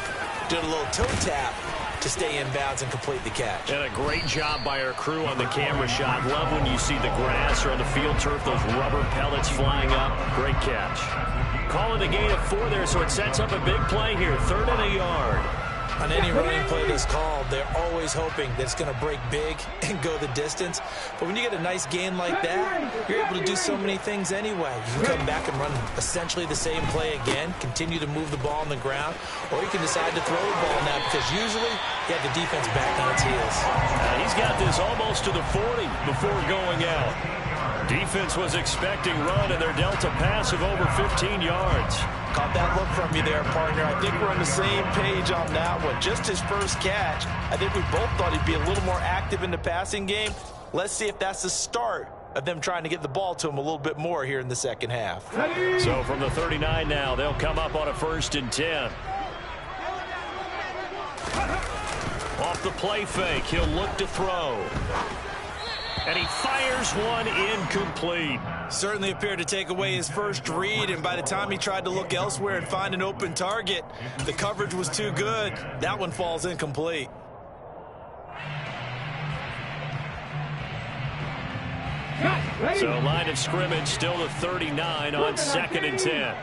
Speaker 9: doing a little toe tap to stay in bounds and complete the catch.
Speaker 7: And a great job by our crew on the camera shot. Love when you see the grass or on the field turf, those rubber pellets flying up. Great catch. Calling the gain of 4 there, so it sets up a big play here. 3rd and a yard.
Speaker 9: On any running play that's called, they're always hoping that it's going to break big and go the distance. But when you get a nice gain like that, you're able to do so many things anyway. You can come back and run essentially the same play again, continue to move the ball on the ground, or you can decide to throw the ball now because usually you have the defense back on its heels.
Speaker 7: He's got this almost to the 40 before going out. Defense was expecting run, and they're dealt a pass of over 15 yards.
Speaker 9: Caught that look from you there, partner. I think we're on the same page on that one. Just his first catch. I think we both thought he'd be a little more active in the passing game. Let's see if that's the start of them trying to get the ball to him a little bit more here in the second half.
Speaker 7: So from the 39 now, they'll come up on a 1st and 10. Off the play fake, he'll look to throw. And he fires one incomplete.
Speaker 9: Certainly appeared to take away his first read, and by the time he tried to look elsewhere and find an open target, the coverage was too good. That one falls incomplete.
Speaker 7: So line of scrimmage still the 39 on 2nd and 10.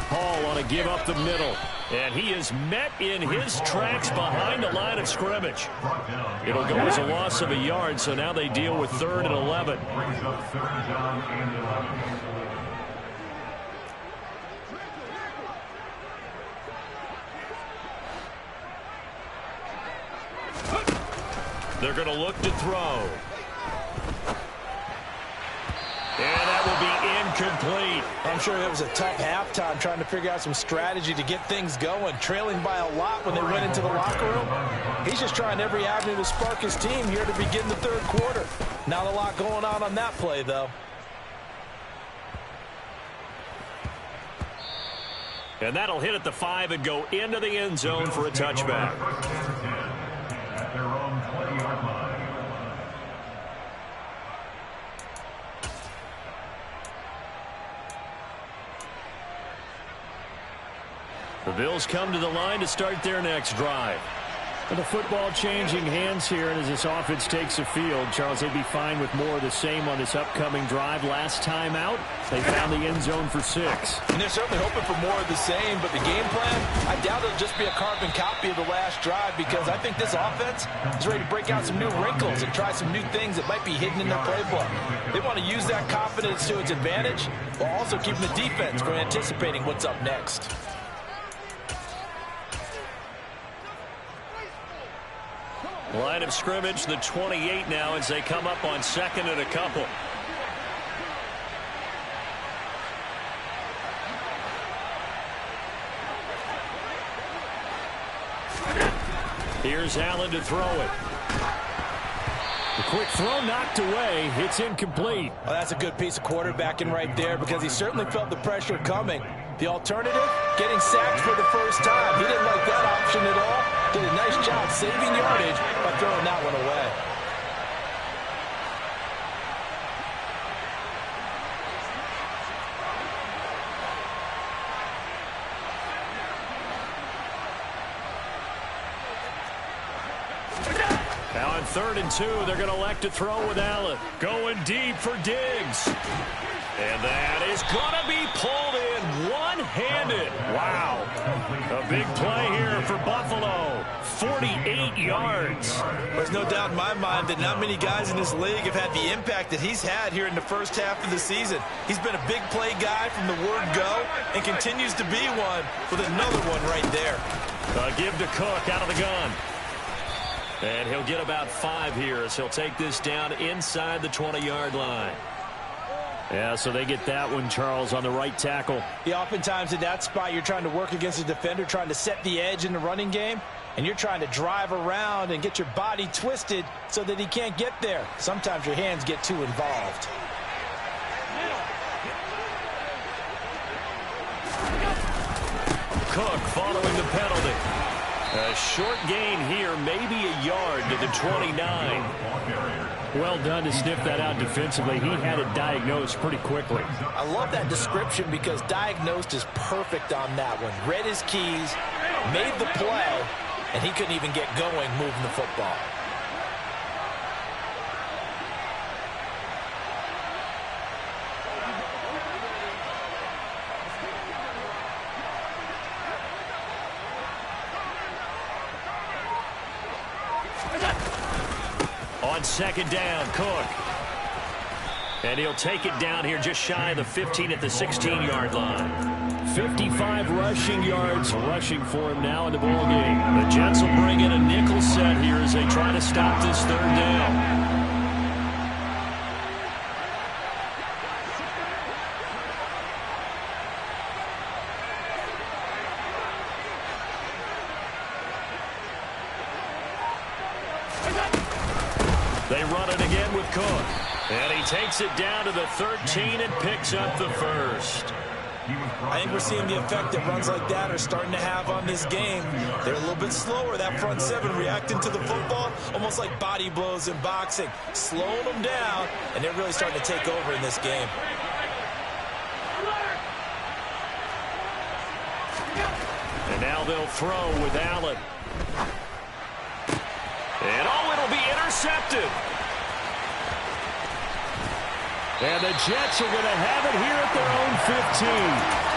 Speaker 7: Hall on a give up the middle. And he is met in his tracks behind the line of scrimmage. It'll go as a loss of a yard, so now they deal with 3rd and 11.
Speaker 6: They're going to look to throw. And that will be incomplete.
Speaker 9: I'm sure it was a tough halftime trying to figure out some strategy to get things going, trailing by a lot when they went into the locker room. He's just trying every avenue to spark his team here to begin the third quarter. Not a lot going on that play, though.
Speaker 6: And that'll hit at the 5 and go into the end zone for a touchback.
Speaker 10: At their own 20-yard line.
Speaker 7: The Bills come to the line to start their next drive. With the football changing hands here, and as this offense takes the field, Charles, they'd be fine with more of the same on this upcoming drive. Last time out, they found the end zone for 6.
Speaker 9: And they're certainly hoping for more of the same, but the game plan, I doubt it'll just be a carbon copy of the last drive, because I think this offense is ready to break out some new wrinkles and try some new things that might be hidden in their playbook. They want to use that confidence to its advantage, while also keeping the defense from anticipating what's up next.
Speaker 6: Line of scrimmage, the 28 now as they come up on 2nd and a couple. Here's Allen to throw it.
Speaker 7: The quick throw knocked away. It's incomplete.
Speaker 9: Well, that's a good piece of quarterbacking right there, because he certainly felt the pressure coming. The alternative, getting sacked for the first time. He didn't like that option at all. Did a nice job saving yardage by throwing that one away.
Speaker 6: Now on 3rd and 2, they're going to elect to throw with Allen. Going deep for Diggs. And that is going to be pulled in one-handed. Wow. A big play here for Buffalo. 48 yards.
Speaker 9: There's no doubt in my mind that not many guys in this league have had the impact that he's had here in the first half of the season. He's been a big play guy from the word go and continues to be one with another one right there.
Speaker 6: Give to Cook out of the gun. And he'll get about 5 here as he'll take this down inside the 20-yard line.
Speaker 7: Yeah, so they get that one, Charles, on the right tackle.
Speaker 9: Yeah, oftentimes in that spot, you're trying to work against a defender, trying to set the edge in the running game, and you're trying to drive around and get your body twisted so that he can't get there. Sometimes your hands get too involved.
Speaker 6: Cook following the penalty. A short gain here, maybe a yard to the 29.
Speaker 7: Well done to sniff that out defensively. He had it diagnosed pretty quickly.
Speaker 9: I love that description, because diagnosed is perfect on that one. Read his keys, made the play, and he couldn't even get going moving the football.
Speaker 6: On 2nd down, Cook. And he'll take it down here just shy of the 15 at the 16-yard line.
Speaker 7: 55 rushing yards rushing for him now in the ball game.
Speaker 6: The Jets will bring in a nickel set here as they try to stop this 3rd down. They run it again with Cook. And he takes it down to the 13 and picks up the 1st.
Speaker 9: I think we're seeing the effect that runs like that are starting to have on this game. They're a little bit slower, that front 7, reacting to the football, almost like body blows in boxing, slowing them down, and they're really starting to take over in this game.
Speaker 6: And now they'll throw with Allen. And it'll be intercepted. And the Jets are going to have it here at their own 15.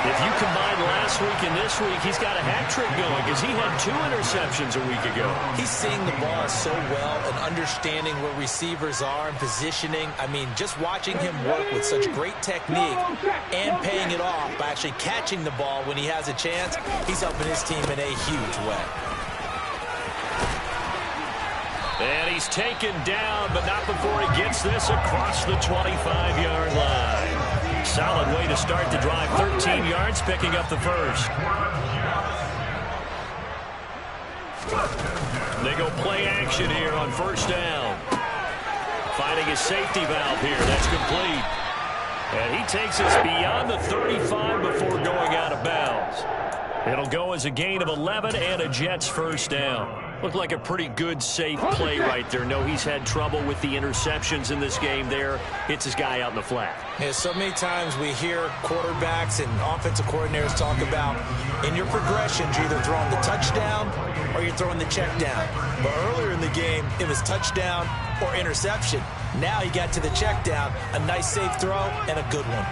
Speaker 6: If you combine last week and this week, he's got a hat trick going because he had 2 interceptions a week ago.
Speaker 9: He's seeing the ball so well and understanding where receivers are and positioning. I mean, just watching him work with such great technique and paying it off by actually catching the ball when he has a chance, he's helping his team in a huge way.
Speaker 7: And he's taken down, but not before he gets this across the 25-yard line. Solid way to start the drive. 13 yards, picking up the first. They go play action here on first down. Finding a safety valve here. That's complete. And he takes us beyond the 35 before going out of bounds. It'll go as a gain of 11 and a Jets first down. Looked like a pretty good, safe play right there. No, he's had trouble with the interceptions in this game there. Hits his guy out in the flat.
Speaker 8: Yeah, so many times we hear quarterbacks and offensive coordinators talk about in your progressions, you're either throwing the touchdown or you're throwing the check down. But earlier in the game, it was touchdown or interception. Now he got to the check down, a nice safe throw and a good one.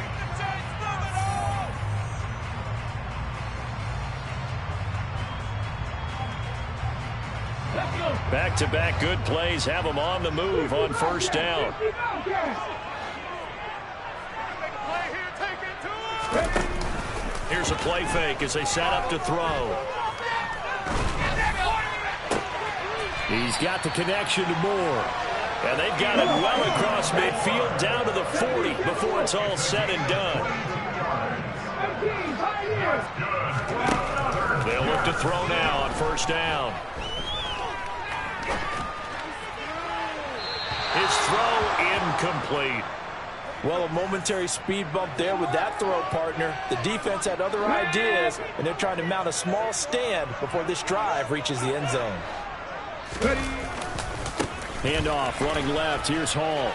Speaker 7: Back-to-back good plays have them on the move on first down. Here's a play fake as they set up to throw. He's got the connection to Moore. And they've got it well across midfield down to the 40 before it's all said and done. They'll look to throw now on first down. His throw incomplete.
Speaker 9: Well, a momentary speed bump there with that throw, partner. The defense had other ideas, and they're trying to mount a small stand before this drive reaches the end zone.
Speaker 7: Handoff, running left. Here's Hall.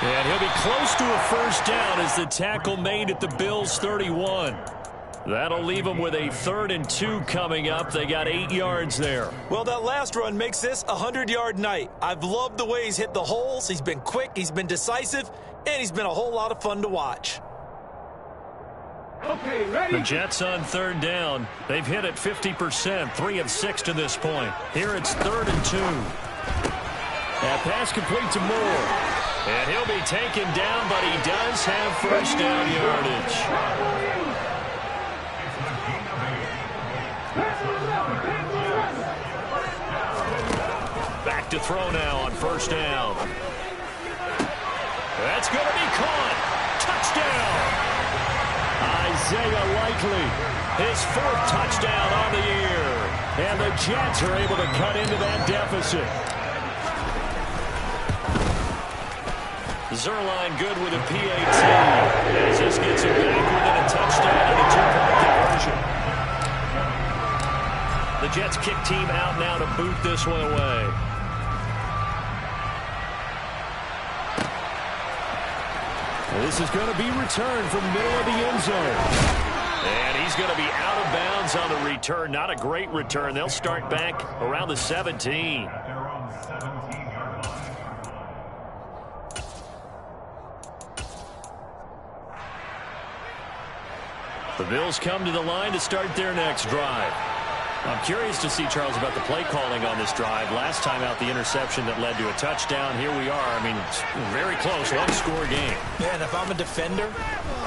Speaker 7: And he'll be close to a first down as the tackle made at the Bills' 31. That'll leave them with a 3rd and 2 coming up. They got 8 yards there.
Speaker 8: Well, that last run makes this a 100-yard night. I've loved the way he's hit the holes. He's been quick, he's been decisive, and he's been a whole lot of fun to watch.
Speaker 7: Okay, ready. The Jets on 3rd down. They've hit it 50%, 3 of 6 to this point. Here it's 3rd and 2. That pass complete to Moore. And he'll be taken down, but he does have first down yardage. Back to throw now on first down. That's going to be caught. Touchdown. Isaiah Likely, his 4th touchdown on the year. And the Jets are able to cut into that deficit. Zerline good with a PAT. As this gets him back within a touchdown and a 2-point conversion. The Jets kick team out now to boot this one away. This is going to be returned from the middle of the end zone. And he's going to be out of bounds on the return. Not a great return. They'll start back around the 17. The Bills come to the line to start their next drive. I'm curious to see, Charles, about the play calling on this drive. Last time out, the interception that led to a touchdown. Here we are. I mean, it's very close. One-score game.
Speaker 8: Yeah, and if I'm a defender,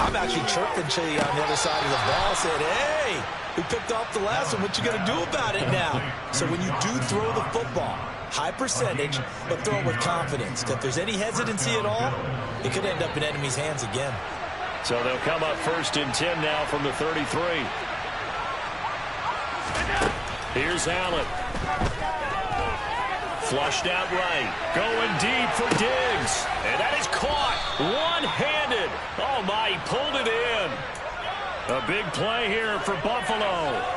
Speaker 8: I'm actually chirping to you on the other side of the ball, saying, hey, we picked off the last one. What you going to do about it now? So when you do throw the football, high percentage, but throw it with confidence. If there's any hesitancy at all, it could end up in enemy's hands again.
Speaker 7: So they'll come up 1st and 10 now from the 33. Here's Allen. Flushed out right. Going deep for Diggs. And that is caught. One-handed. Oh, my, he pulled it in. A big play here for Buffalo.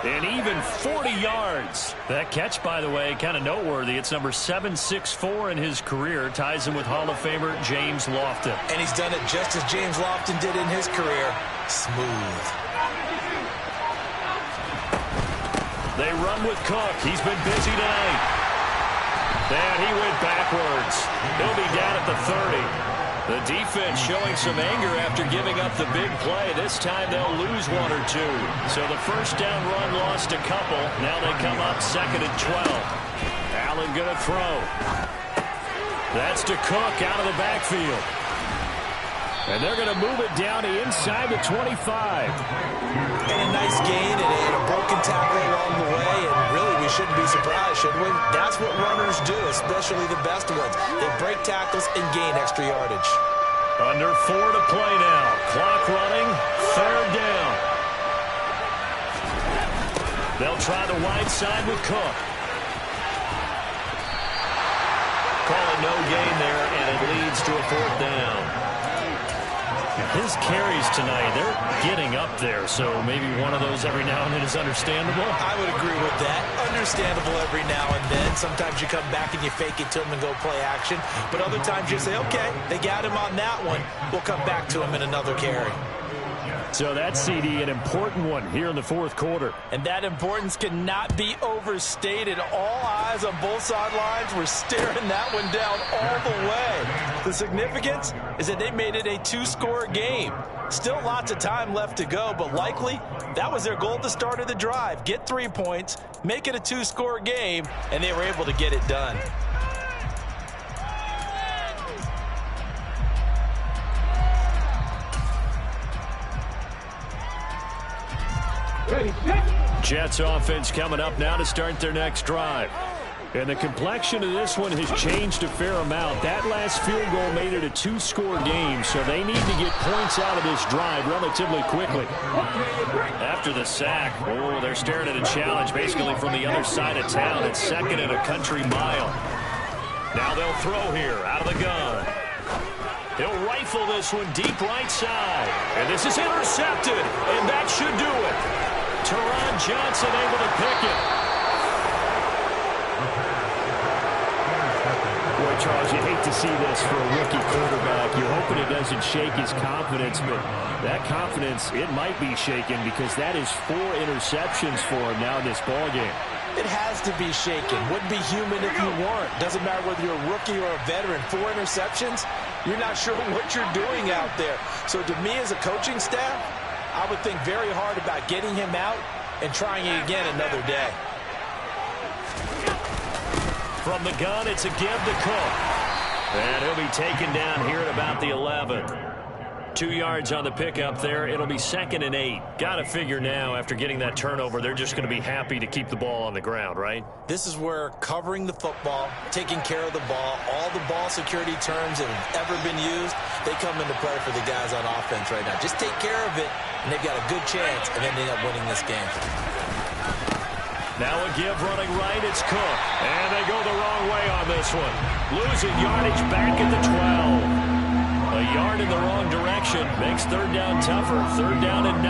Speaker 7: And even 40 yards. That catch, by the way, kind of noteworthy. It's number 764 in his career. Ties him with Hall of Famer James Lofton.
Speaker 8: And he's done it just as James Lofton did in his career. Smooth.
Speaker 7: They run with Cook. He's been busy tonight. And he went backwards. He'll be down at the 30. The defense showing some anger after giving up the big play. This time they'll lose 1 or 2. So the first down run lost a couple. Now they come up 2nd and 12. Allen going to throw. That's to Cook out of the backfield. And they're going to move it down to inside the 25.
Speaker 8: And a nice gain and a broken tackle along the way. And really, we shouldn't be surprised, should we? That's what runners do, especially the best ones. They break tackles and gain extra yardage.
Speaker 6: Under 4 to play now. Clock running. Third down. They'll try the wide side with Cook. Call it no gain there, and it leads to a 4th down.
Speaker 7: His carries tonight, they're getting up there, so maybe one of those every now and then is understandable.
Speaker 8: I would agree with that. Understandable every now and then. Sometimes you come back and you fake it to him and go play action. But other times you say, okay, they got him on that one. We'll come back to him in another carry.
Speaker 7: So that CD, an important one here in the 4th quarter.
Speaker 9: And that importance cannot be overstated. All eyes on both sidelines were staring that one down all the way. The significance is that they made it a 2-score game. Still lots of time left to go, but likely that was their goal at the start of the drive. Get 3 points, make it a 2-score game, and they were able to get it done.
Speaker 7: Jets offense coming up now to start their next drive. And the complexion of this one has changed a fair amount. That last field goal made it a 2-score game, so they need to get points out of this drive relatively quickly.
Speaker 6: After the sack, they're staring at a challenge basically from the other side of town. It's 2nd and a country mile. Now they'll throw here out of the gun. He'll rifle this one deep right side. And this is intercepted, and that should do it. Teron Johnson able to pick it.
Speaker 7: Boy, Charles, you hate to see this for a rookie quarterback. You're hoping it doesn't shake his confidence, but that confidence, it might be shaken because that is 4 interceptions for him now in this ballgame.
Speaker 9: It has to be shaken. Wouldn't be human if you weren't. Doesn't matter whether you're a rookie or a veteran. 4 interceptions, you're not sure what you're doing out there. So to me as a coaching staff, I would think very hard about getting him out and trying it again another day.
Speaker 6: From the gun, it's a give to Cook. And he'll be taken down here at about the 11. 2 yards on the pickup there. It'll be 2nd and 8. Got to figure now, after getting that turnover, they're just going to be happy to keep the ball on the ground, right?
Speaker 8: This is where covering the football, taking care of the ball, all the ball security terms that have ever been used, they come into play for the guys on offense right now. Just take care of it, and they've got a good chance of ending up winning this game.
Speaker 6: Now a give running right, it's Cook. And they go the wrong way on this one. Losing yardage back at the 12. A yard in the wrong direction makes 3rd down tougher. 3rd down and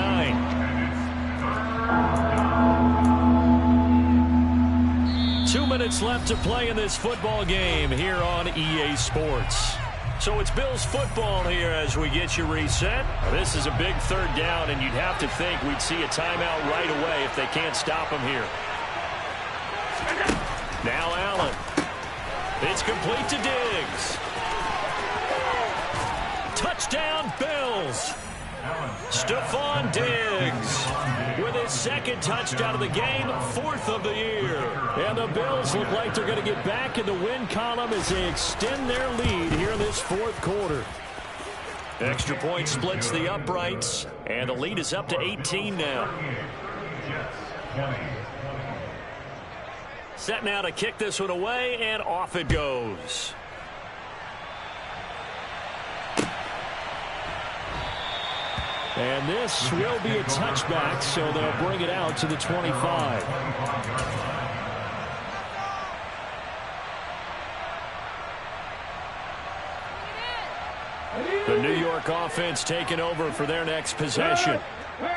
Speaker 6: 9. 2 minutes left to play in this football game here on EA Sports. So it's Bills football here as we get you reset. This is a big 3rd down, and you'd have to think we'd see a timeout right away if they can't stop him here. Now Allen. It's complete to Diggs. Touchdown, Bills. Stephon Diggs with his 2nd touchdown of the game, 4th of the year. And the Bills look like they're going to get back in the win column as they extend their lead here in this 4th quarter. Extra point splits the uprights, and the lead is up to 18 now. Set now to kick this one away, and off it goes.
Speaker 7: And this will be a touchback, so they'll bring it out to the 25.
Speaker 6: The New York offense taking over for their next possession.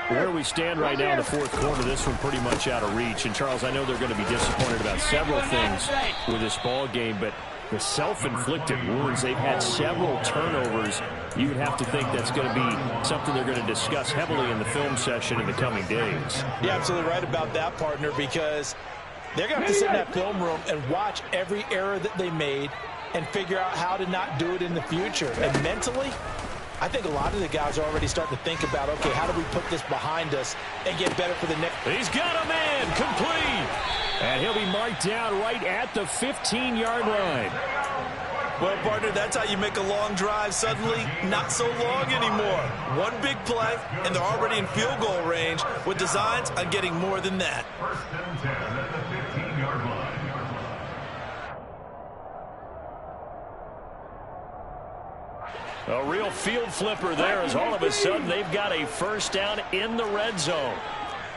Speaker 7: Where we stand right now in the 4th quarter, this one pretty much out of reach. And, Charles, I know they're going to be disappointed about several things with this ball game, but the self-inflicted wounds, they've had several turnovers. You would have to think that's going to be something they're going to discuss heavily in the film session in the coming days.
Speaker 9: You're absolutely right about that, partner, because they're going to have to sit in that film room and watch every error that they made and figure out how to not do it in the future. And mentally, I think a lot of the guys are already starting to think about, okay, how do we put this behind us and get better for the next?
Speaker 6: He's got a man, complete.
Speaker 7: And he'll be marked down right at the 15-yard line.
Speaker 8: Well, partner, that's how you make a long drive suddenly not so long anymore. One big play, and they're already in field goal range with designs on getting more than that.
Speaker 10: 1st and 10 at the 15-yard line.
Speaker 6: A real field flipper there as all of a sudden they've got a first down in the red zone.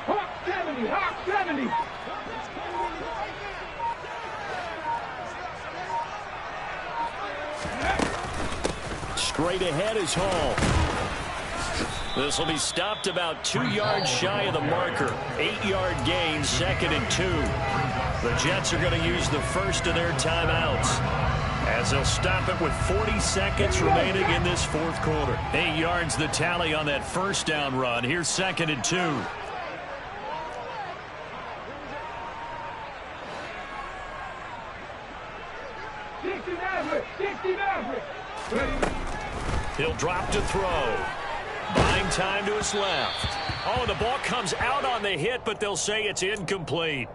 Speaker 10: Hawk 70, Hawk 70.
Speaker 6: Straight ahead is Hall. This will be stopped about 2 yards shy of the marker. 8-yard gain, 2nd and 2. The Jets are going to use the first of their timeouts as they'll stop it with 40 seconds remaining in this 4th quarter. 8 yards the tally on that first down run. Here's 2nd and 2. He'll drop to throw. Buying time to his left. Oh, the ball comes out on the hit, but they'll say it's incomplete.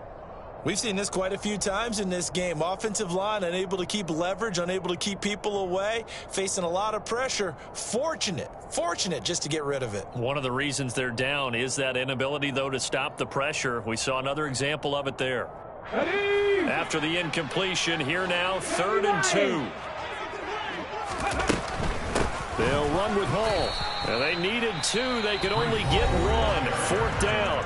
Speaker 8: We've seen this quite a few times in this game. Offensive line unable to keep leverage, unable to keep people away, facing a lot of pressure. Fortunate just to get rid of it.
Speaker 6: One of the reasons they're down is that inability, though, to stop the pressure. We saw another example of it there. After the incompletion, here now, 3rd and 2. They'll run with Hall. And they needed 2. They could only get 1. 4th down.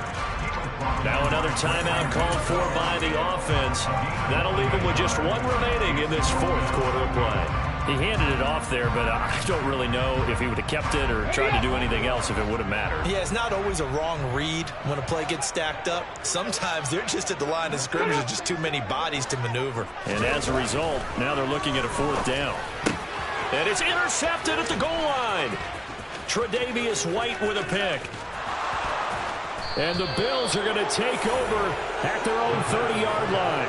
Speaker 6: Now another timeout called for by the offense. That'll leave him with just 1 remaining in this 4th quarter of play. He handed it off there, but I don't really know if he would have kept it or tried to do anything else if it would have mattered.
Speaker 8: Yeah, it's not always a wrong read when a play gets stacked up. Sometimes they're just at the line of scrimmage. There's just too many bodies to maneuver.
Speaker 6: And as a result, now they're looking at a 4th down. And it's intercepted at the goal line. Tre'Davious White with a pick. And the Bills are going to take over at their own 30-yard line.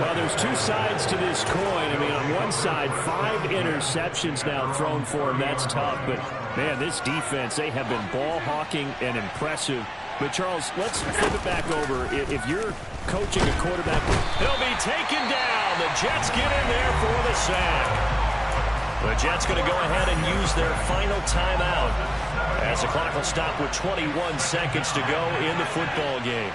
Speaker 6: Well, there's 2 sides to this coin. I mean, on one side, 5 interceptions now thrown for him. That's tough. But, man, this defense, they have been ball hawking and impressive. But, Charles, let's flip it back over. If you're coaching a quarterback, he'll be taken down. The Jets get in there for the sack. The Jets going to go ahead and use their final timeout as the clock will stop with 21 seconds to go in the football game.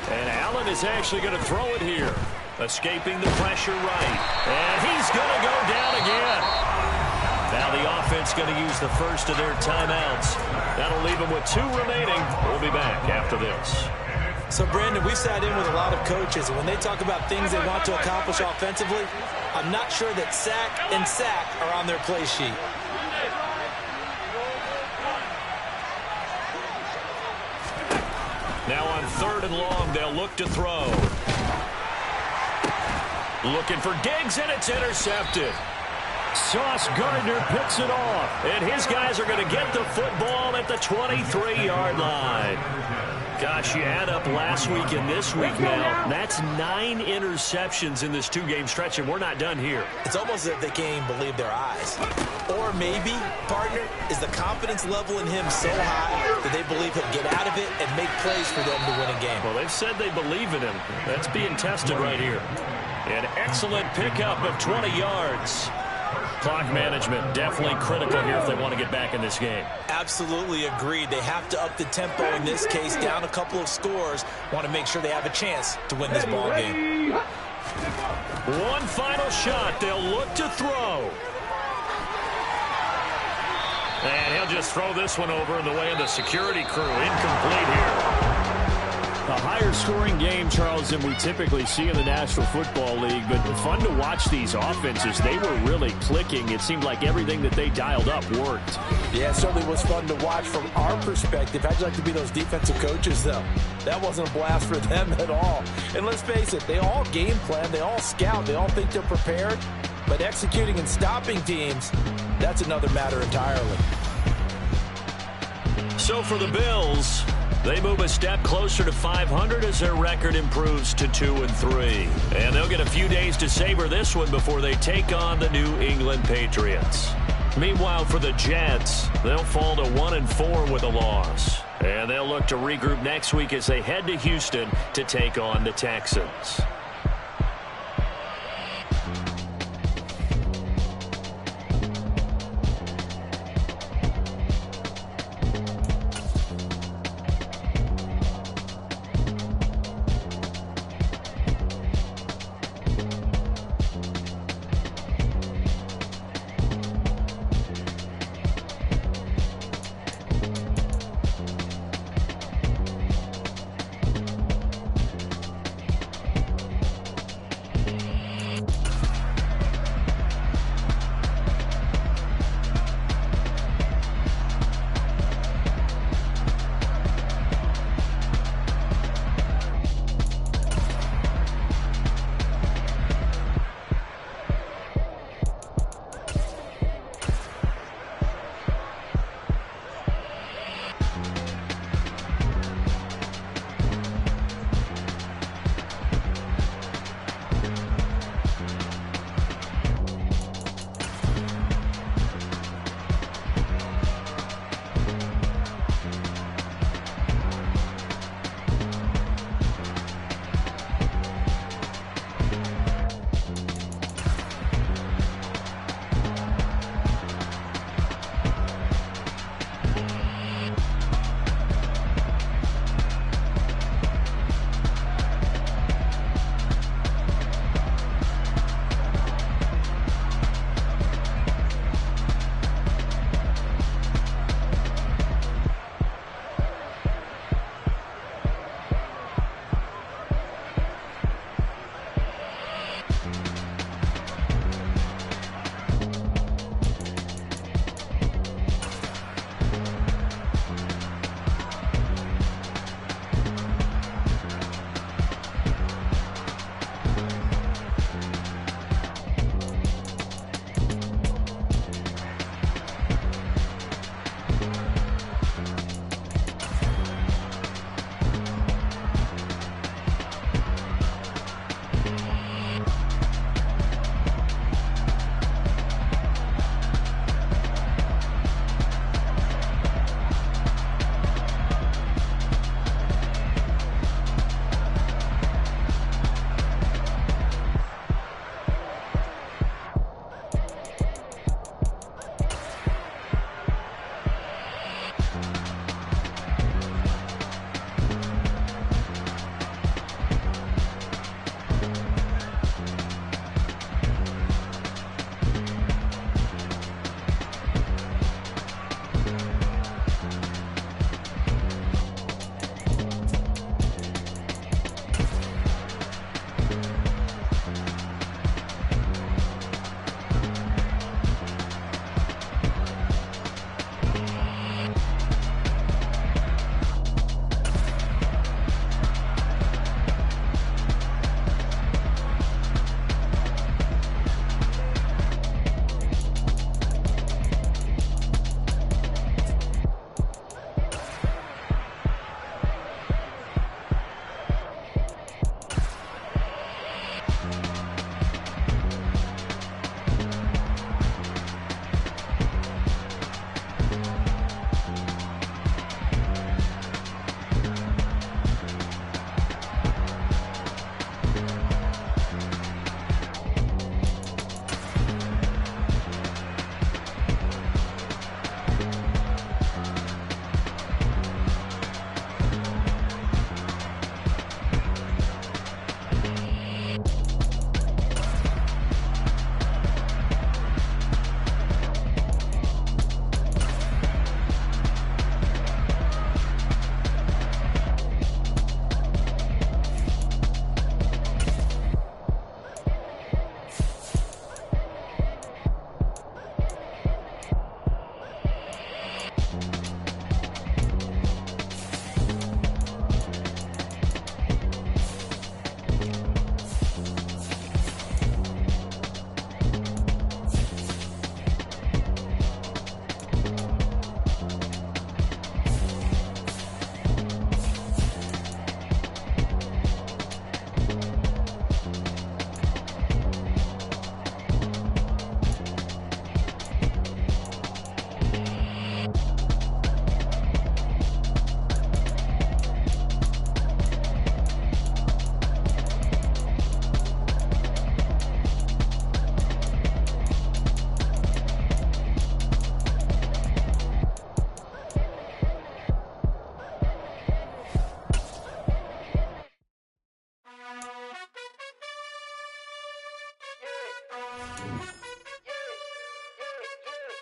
Speaker 6: And Allen is actually going to throw it here. Escaping the pressure right. And he's going to go down again. Now the offense going to use the first of their timeouts. That'll leave them with 2 remaining. We'll be back after this.
Speaker 8: So, Brandon, we sat in with a lot of coaches, and when they talk about things they want to accomplish offensively, I'm not sure that sack and sack are on their play sheet.
Speaker 6: Now on 3rd and long, they'll look to throw. Looking for Diggs, and it's intercepted. Sauce Gardner picks it off, and his guys are going to get the football at the 23-yard line. Gosh, you add up last week and this week now, that's 9 interceptions in this 2-game stretch, and we're not done here.
Speaker 8: It's almost as if they can't even believe their eyes. Or maybe, partner, is the confidence level in him so high that they believe he'll get out of it and make plays for them to win a game.
Speaker 6: Well, they've said they believe in him. That's being tested right here. An excellent pickup of 20 yards. Clock management definitely critical here if they want to get back in this game.
Speaker 8: Absolutely agreed. They have to up the tempo in this case, down a couple of scores. Want to make sure they have a chance to win this ball game.
Speaker 6: One final shot. They'll look to throw. And he'll just throw this one over in the way of the security crew. Incomplete here. A higher scoring game, Charles, than we typically see in the National Football League, but fun to watch these offenses. They were really clicking. It seemed like everything that they dialed up worked.
Speaker 9: Yeah, it certainly was fun to watch from our perspective. How'd you like to be those defensive coaches, though? That wasn't a blast for them at all. And let's face it, they all game plan, they all scout, they all think they're prepared, but executing and stopping teams, that's another matter entirely.
Speaker 6: So for the Bills, they move a step closer to 500 as their record improves to 2-3. And they'll get a few days to savor this one before they take on the New England Patriots. Meanwhile, for the Jets, they'll fall to 1-4 with a loss.
Speaker 7: And they'll look to regroup next week as they head to Houston to take on the Texans.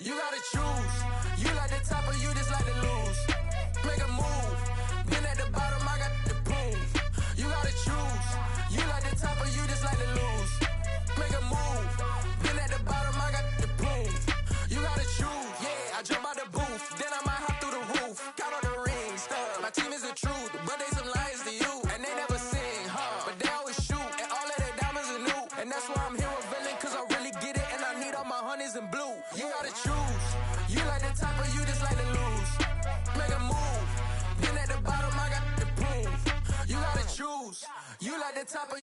Speaker 2: You gotta choose. You like the top or you just like to lose. Make a move. Been at the bottom, I got the boom. You gotta choose. You like the top or you just like to lose. Make a move. Been at the bottom, I got the boom. You gotta choose. Yeah, I jump out the booth. Then I might hop through the roof. Count on the rings. My team is the truth, but they some liars to you. And they never sing, but they always shoot. And all of their diamonds are new. And that's why I'm here revealing, cause I really get it. And I need all my honeys in blue. You gotta choose. You like the top or you just like to lose. Make a move. Been at the bottom, I got the boom. You gotta choose. You like the top or